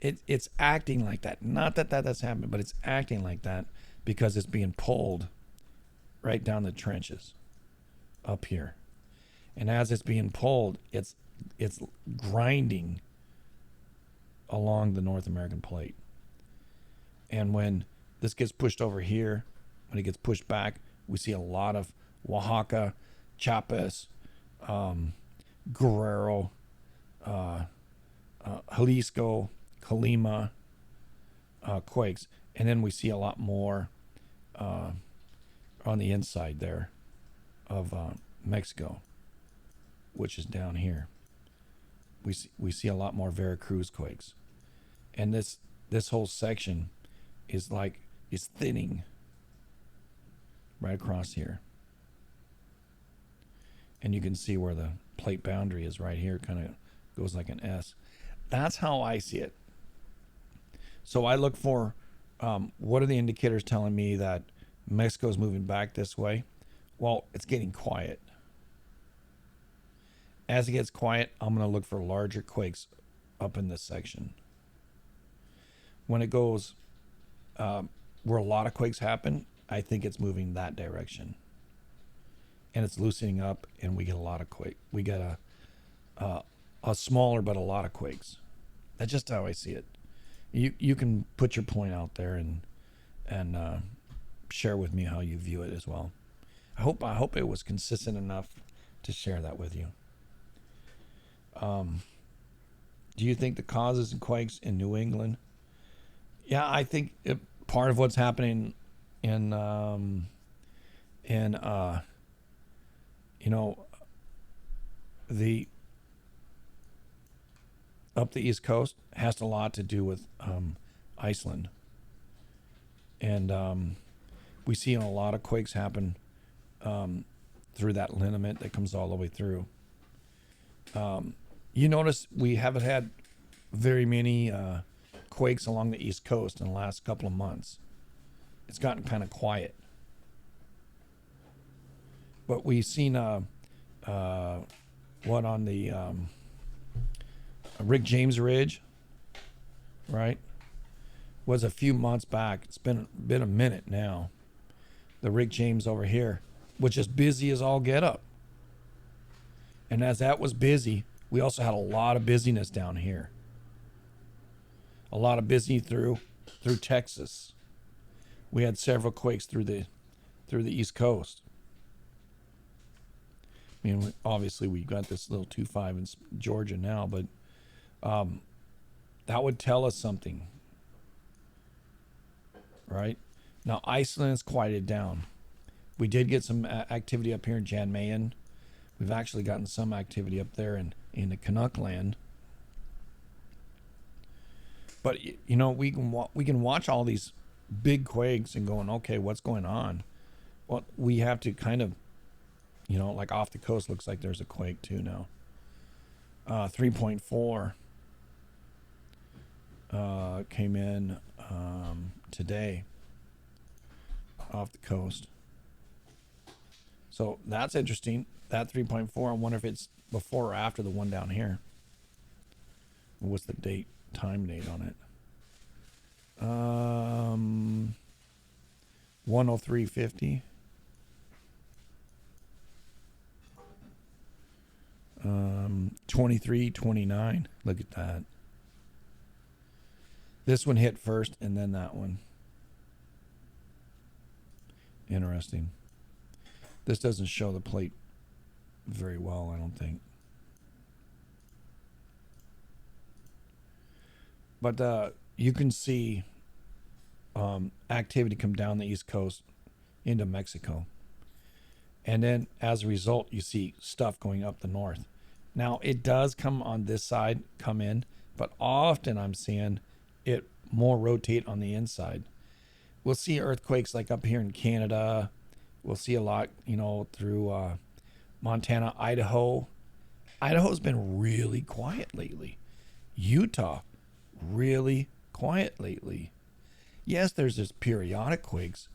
It's acting like that. Not that that's happening, but it's acting like that because it's being pulled right down the trenches up here. And as it's being pulled, it's grinding along the North American plate. And when this gets pushed over here, when it gets pushed back, we see a lot of Oaxaca, Chiapas, Guerrero, Jalisco, Colima quakes. And then we see a lot more on the inside there of Mexico, which is down here. We see a lot more Veracruz quakes. And this whole section is thinning right across here. And you can see where the plate boundary is right here, kind of goes like an S. That's how I see it. So I look for what are the indicators telling me that Mexico's moving back this way? Well, it's getting quiet. As it gets quiet, I'm going to look for larger quakes up in this section. When it goes where a lot of quakes happen, I think it's moving that direction. And it's loosening up, and we get a lot of quake. We get a smaller but a lot of quakes. That's just how I see it. You can put your point out there and share with me how you view it as well. I hope it was consistent enough to share that with you. Do you think the causes of quakes in New England? Yeah, I think part of what's happening in the up the East Coast has a lot to do with Iceland, and we see a lot of quakes happen through that lineament that comes all the way through. You notice we haven't had very many quakes along the East Coast in the last couple of months. It's gotten kind of quiet. But we've seen what on the Rick James Ridge, right? Was a few months back. It's been a minute now. The Rick James over here, which is busy as all get up. And as that was busy, we also had a lot of busyness down here. A lot of busy through Texas. We had several quakes through the East Coast. I mean, obviously we got this little 2.5 in Georgia now, but that would tell us something, right? Now Iceland is quieted down. We did get some activity up here in Jan Mayen. We've actually gotten some activity up there in the Canuck land. But you know, we can watch all these big quakes and going, okay, what's going on? Well, we have to kind of, you know, like off the coast looks like there's a quake too now. 3.4 came in today off the coast. So that's interesting. That 3.4, I wonder if it's before or after the one down here. What's the time date on it? 103.50. 23.29. Look at that. This one hit first and then that one. Interesting. This doesn't show the plate very well, I don't think. But you can see activity come down the East Coast into Mexico. And then as a result, you see stuff going up the north. Now, it does come on this side, come in, but often I'm seeing it more rotate on the inside. We'll see earthquakes like up here in Canada. We'll see a lot, you know, through Montana, Idaho. Idaho's been really quiet lately. Utah, really quiet lately. Yes, there's this periodic quakes,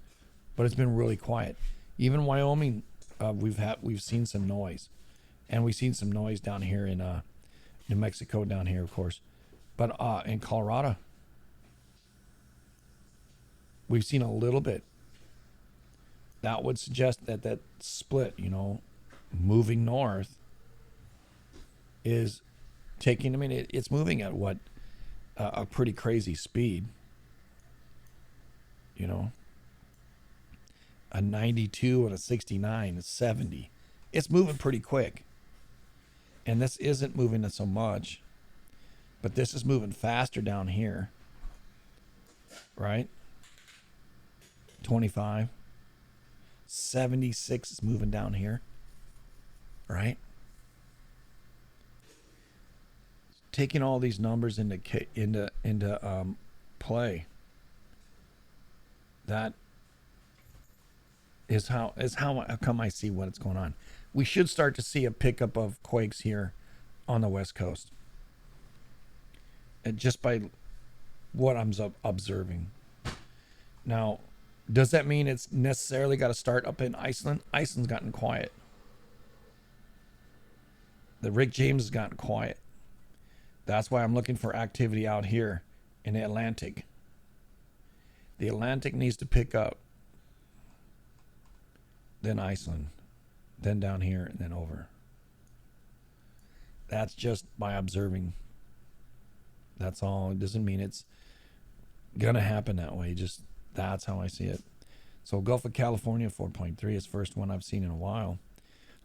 but it's been really quiet. Even Wyoming we've seen some noise, and we've seen some noise down here in New Mexico, down here, of course, but in Colorado, we've seen a little bit. That would suggest that that split, moving north, is taking. I mean, it's moving at what a pretty crazy speed. A 92 and a 69 is 70. It's moving pretty quick. And this isn't moving it so much, but this is moving faster down here, right? 25. 76 is moving down here, right? Taking all these numbers into play, that is how come I see what's going on. We should start to see a pickup of quakes here on the West Coast, and just by what I'm observing. Now, does that mean it's necessarily got to start up in Iceland? Iceland's gotten quiet. The Rick James has gotten quiet. That's why I'm looking for activity out here in the Atlantic. The Atlantic needs to pick up, then Iceland, then down here, and then over. That's just by observing. That's all. It doesn't mean it's gonna happen that way. Just that's how I see it. So Gulf of California 4.3 is the first one I've seen in a while.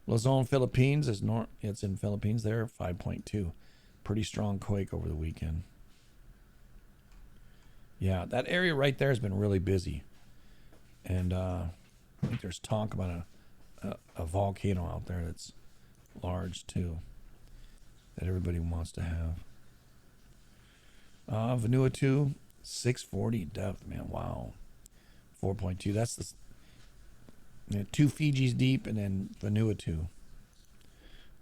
Luzon, Philippines is it's in Philippines there, 5.2. Pretty strong quake over the weekend. Yeah, that area right there has been really busy. And I think there's talk about a volcano out there that's large too, that everybody wants to have. Vanuatu, 640 depth, man, wow. 4.2, that's the 2 Fijis deep, and then Vanuatu.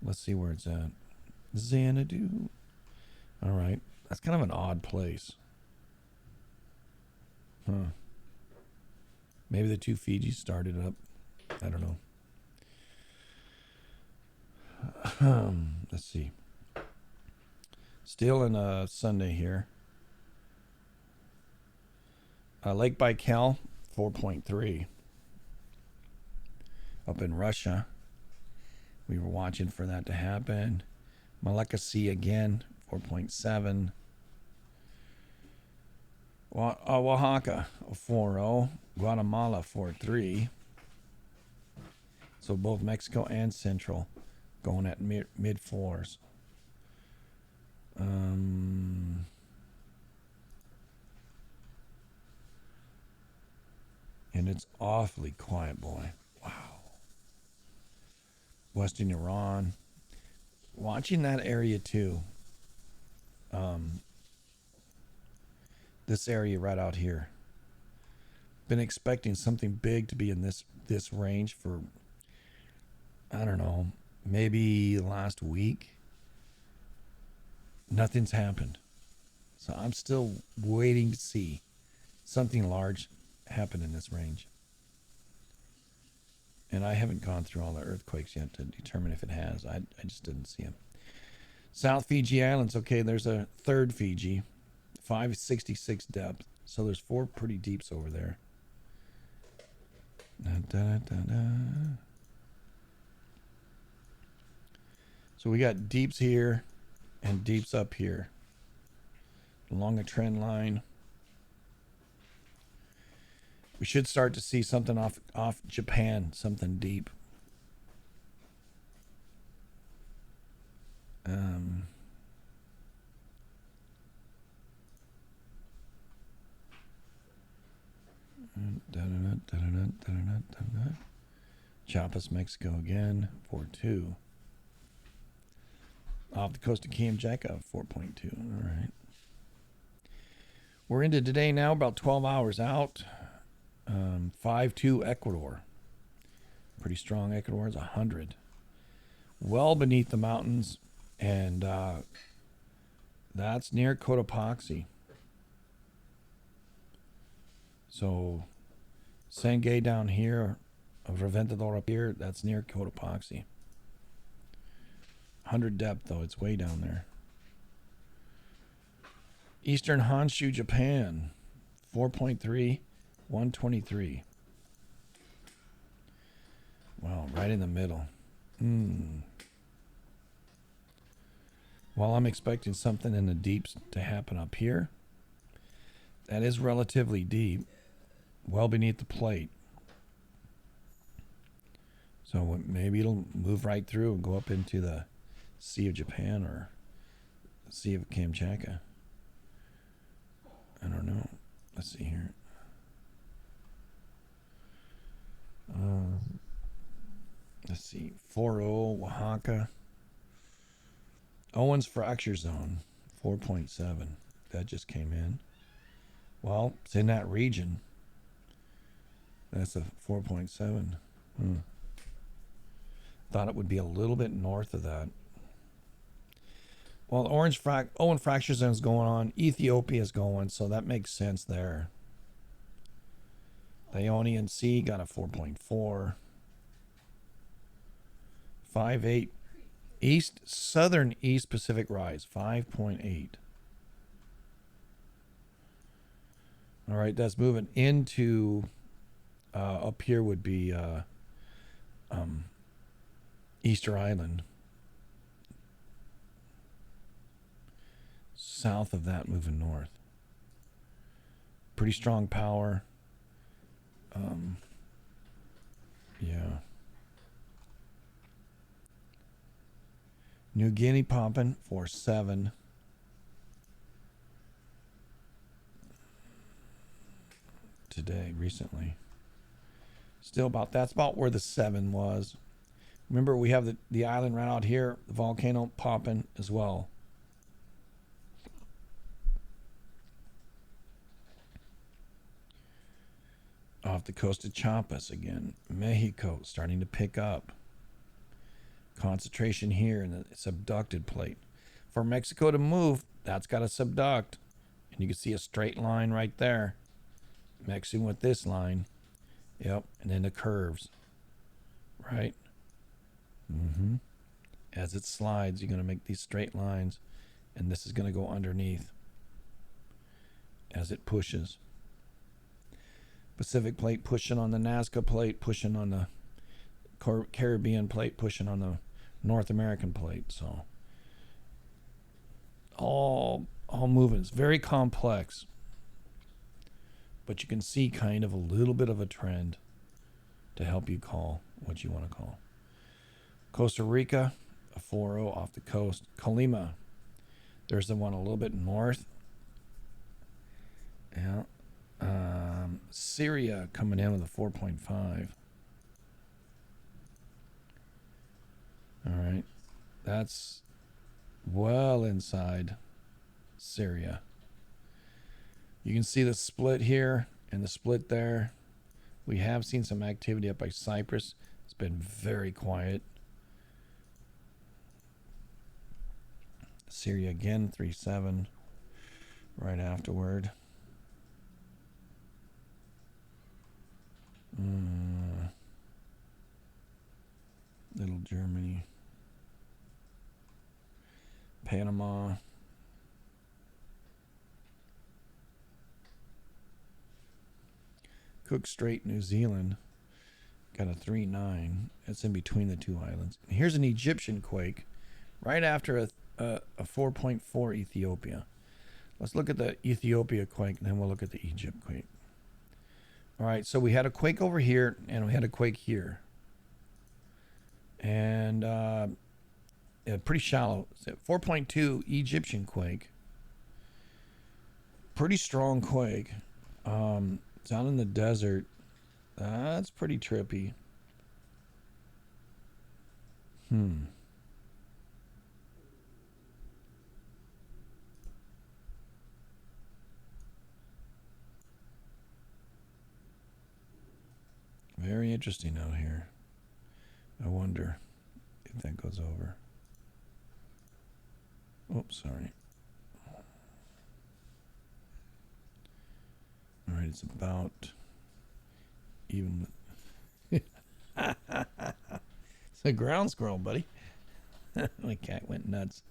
Let's see where it's at. Xanadu. All right, that's kind of an odd place. Huh. Maybe the 2 Fijis started it up. I don't know. Let's see. Still in Sunday here. Lake Baikal, 4.3. Up in Russia. We were watching for that to happen. Malacca Sea again, 4.7. Oaxaca, 4.0. Guatemala, 4.3. So both Mexico and Central going at mid fours. And it's awfully quiet, boy. Wow. Western Iran. Watching that area too. This area right out here. Been expecting something big to be in this range for, I don't know, maybe last week. Nothing's happened. So I'm still waiting to see something large happen in this range. And I haven't gone through all the earthquakes yet to determine if it has. I just didn't see them. South Fiji Islands, okay, there's a third Fiji, 566 depth. So there's 4 pretty deeps over there. So we got deeps here and deeps up here along a trend line. We should start to see something off Japan, something deep. Chiapas, Mexico again, 4.2. Off the coast of Kamchatka, 4.2. All right. We're into today now, about 12 hours out. 5.2 Ecuador. Pretty strong. Ecuador is 100. Well beneath the mountains, and that's near Cotopaxi. So Sangay down here, of Reventador up here. That's near Cotopaxi. 100 depth, though. It's way down there. Eastern Honshu, Japan. 4.3, 123. Wow, right in the middle. While I'm expecting something in the deeps to happen up here, that is relatively deep, well beneath the plate. So maybe it'll move right through and go up into the Sea of Japan or the Sea of Kamchatka. I don't know. Let's see here. Let's see. 4.0 Oaxaca. Owens Fracture Zone, 4.7. That just came in. Well, it's in that region. That's a 4.7. Thought it would be a little bit north of that. Well, Owen Fracture Zone is going on. Ethiopia is going, so that makes sense there. The Ionian Sea got a 4.4. 5.8. Southern East Pacific Rise, 5.8. All right, that's moving into up here would be Easter Island. South of that, moving north. Pretty strong power. Yeah. New Guinea pumping for 7. Today, recently. Still that's about where the 7 was. Remember, we have the island right out here, the volcano popping as well. Off the coast of Chiapas again. Mexico starting to pick up. Concentration here in the subducted plate. For Mexico to move, that's got to subduct. And you can see a straight line right there. Mixing with this line. Yep. And then the curves. Right? As it slides, you're going to make these straight lines. And this is going to go underneath. As it pushes. Pacific plate pushing on the Nazca plate, pushing on the Caribbean plate, pushing on the North American plate. So all moving. It's very complex, but you can see kind of a little bit of a trend to help you call what you want to call. Costa Rica, a 4.0 off the coast. Colima, there's the one a little bit north. Yeah. Syria coming in with a 4.5. All right. That's well inside Syria. You can see the split here and the split there. We have seen some activity up by Cyprus. It's been very quiet. Syria again, 3.7 right afterward. Little Germany. Panama. Cook Strait, New Zealand. Got a 3.9. That's in between the two islands. Here's an Egyptian quake right after a 4.4 Ethiopia. Let's look at the Ethiopia quake, and then we'll look at the Egypt quake. All right, so we had a quake over here, and we had a quake here. And pretty shallow. 4.2 Egyptian quake. Pretty strong quake. It's out in the desert. That's pretty trippy. Very interesting out here. I wonder if that goes over. Oops, sorry. All right, it's about even. It's a ground squirrel, buddy. My cat went nuts.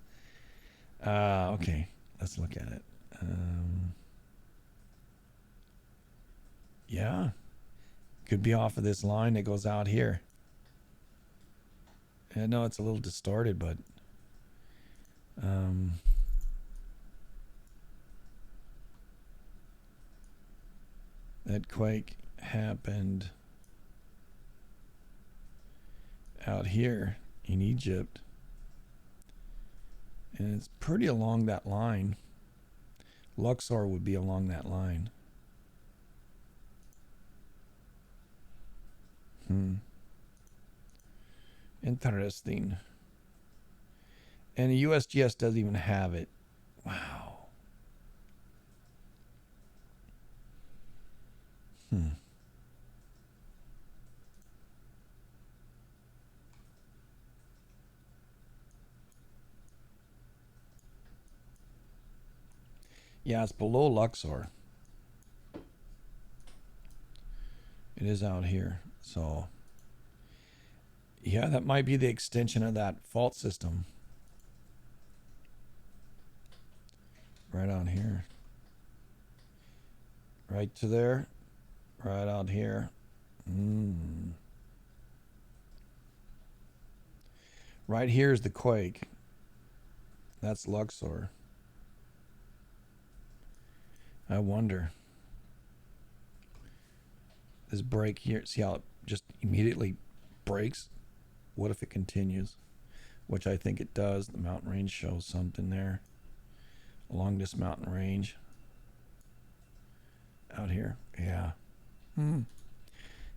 Okay, let's look at it. Yeah, could be off of this line that goes out here. I know it's a little distorted, but that quake happened out here in Egypt, and it's pretty along that line. Luxor would be along that line. Interesting. And the USGS doesn't even have it. Wow. Yeah, it's below Luxor. It is out here. So, yeah, that might be the extension of that fault system. Right out here. Right to there. Right out here. Right here is the quake. That's Luxor. I wonder. This break here, see how it just immediately breaks? What if it continues? Which I think it does. The mountain range shows something there. Along this mountain range. Out here. Yeah.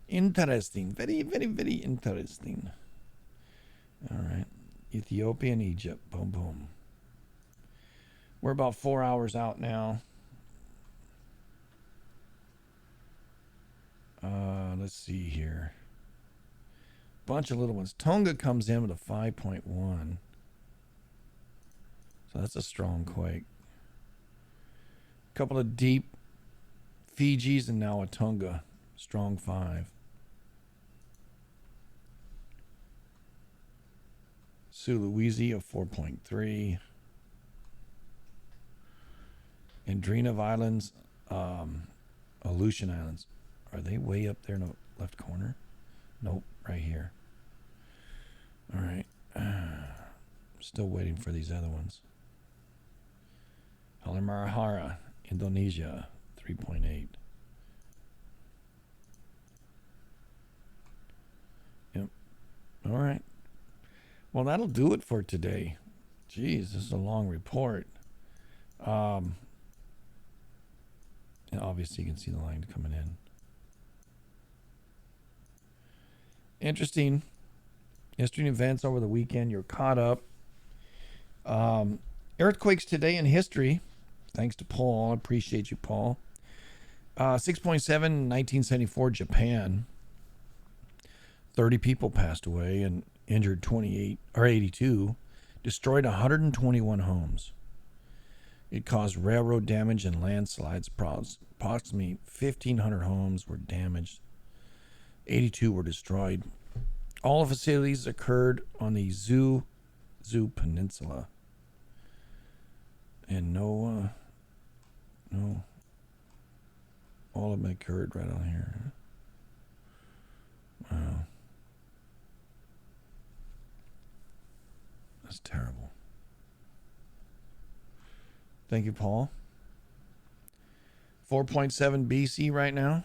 Interesting. Very, very, very interesting. All right. Ethiopia and Egypt. Boom, boom. We're about 4 hours out now. Let's see here. Bunch of little ones. Tonga comes in with a 5.1. So that's a strong quake. A couple of deep Fijis and now a Tonga. Strong 5. Sulawesi of 4.3. Andrina Islands, Aleutian Islands. Are they way up there in the left corner? Nope, right here. All right. Still waiting for these other ones. Halmahera, Indonesia, 3.8. Yep. All right. Well, that'll do it for today. Jeez, this is a long report. And obviously, you can see the line coming in. Interesting history and events over the weekend. You're caught up. Earthquakes today in history. Thanks to Paul. I appreciate you, Paul. 6.7, 1974, Japan. 30 people passed away and injured 28 or 82. Destroyed 121 homes. It caused railroad damage and landslides. Approximately 1,500 homes were damaged. 82 were destroyed. All facilities occurred on the Zu Peninsula. And no, all of them occurred right on here. Wow. That's terrible. Thank you, Paul. 4.7 BC right now.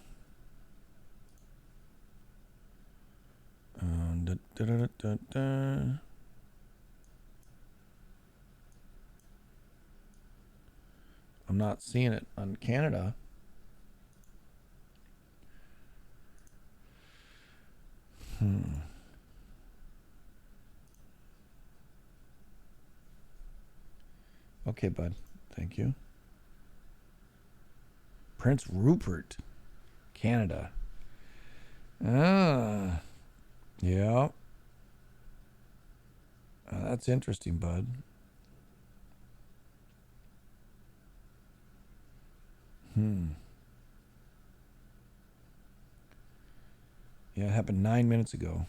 I'm not seeing it on Canada. Okay, bud. Thank you. Prince Rupert, Canada. Yeah. That's interesting, bud. Yeah, it happened 9 minutes ago.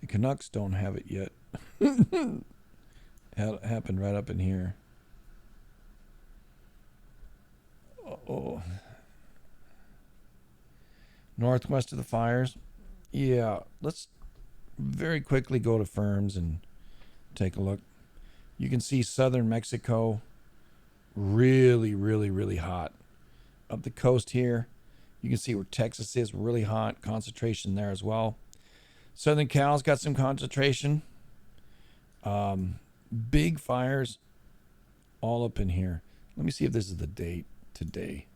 The Canucks don't have it yet. It happened right up in here. Oh, northwest of the fires. Yeah, let's very quickly go to firms and take a look. You can see southern Mexico really, really, really hot. Up the coast here, you can see where Texas is really hot. Concentration there as well. Southern Cal's got some concentration. Big fires all up in here. Let me see if this is the date today.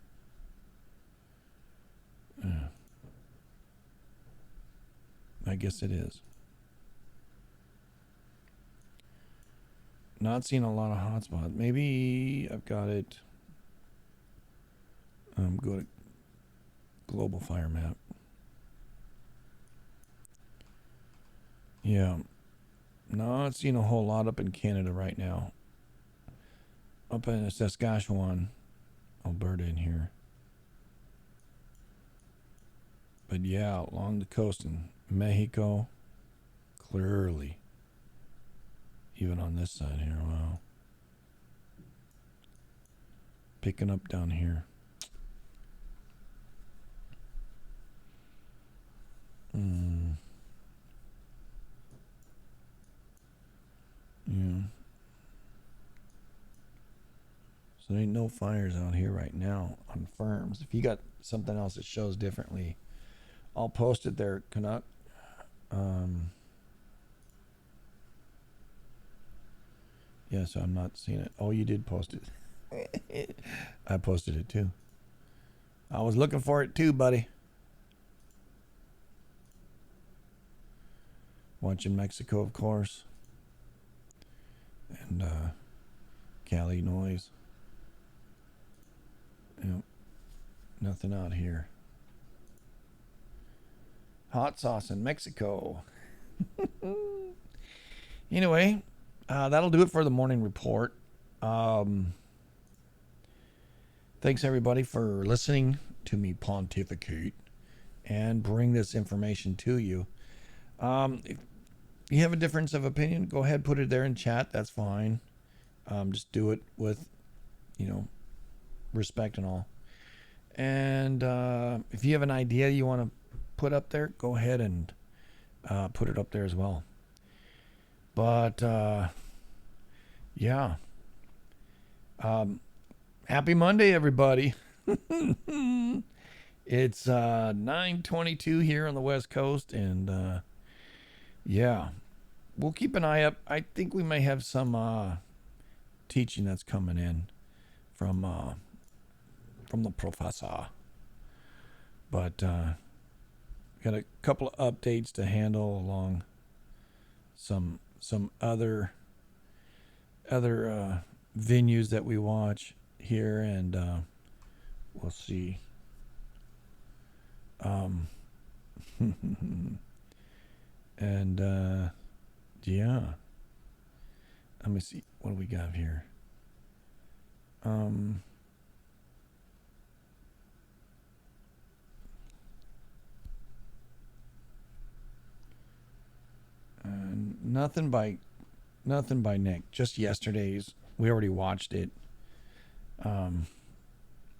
I guess it is. Not seeing a lot of hotspots. Maybe I've got it. Go to global fire map. Yeah. Not seeing a whole lot up in Canada right now. Up in Saskatchewan, Alberta in here. But yeah, along the coast in Mexico, clearly. Even on this side here, wow. Picking up down here. Yeah. So there ain't no fires out here right now on firms. If you got something else that shows differently, I'll post it there, Canuck. Yeah, so I'm not seeing it. Oh, you did post it. I posted it too. I was looking for it too, buddy. Watching Mexico, of course. And Cali noise. Yep. Nothing out here. Hot sauce in Mexico. Anyway, that'll do it for the morning report. Thanks everybody for listening to me pontificate and bring this information to you. If you have a difference of opinion, go ahead, put it there in chat. That's fine. Just do it with, respect and all. And if you have an idea you want to put up there, go ahead and put it up there as well. But yeah. Happy Monday, everybody. It's 9:22 here on the West Coast, and yeah, we'll keep an eye up. I think we may have some teaching that's coming in from the professor, but got a couple of updates to handle along some other venues that we watch here, and we'll see. And yeah, let me see what do we got here. Nothing by Nick. Just yesterday's. We already watched it.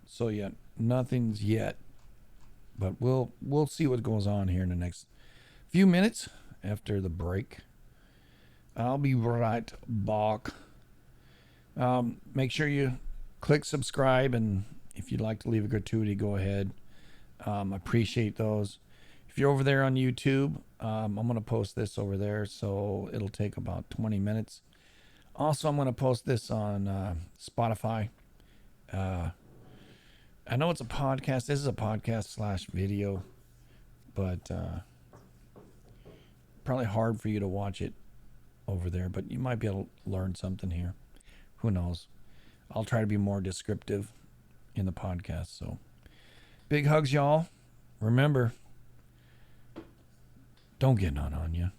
So yeah, nothing's yet. But we'll see what goes on here in the next few minutes after the break. I'll be right back. Make sure you click subscribe, and if you'd like to leave a gratuity, go ahead. Appreciate those. If you're over there on YouTube, I'm going to post this over there, so it'll take about 20 minutes. Also, I'm going to post this on Spotify. I know it's a podcast. This is a podcast / video, but probably hard for you to watch it over there, but you might be able to learn something here. Who knows? I'll try to be more descriptive in the podcast. So big hugs, y'all. Remember, don't get none on you.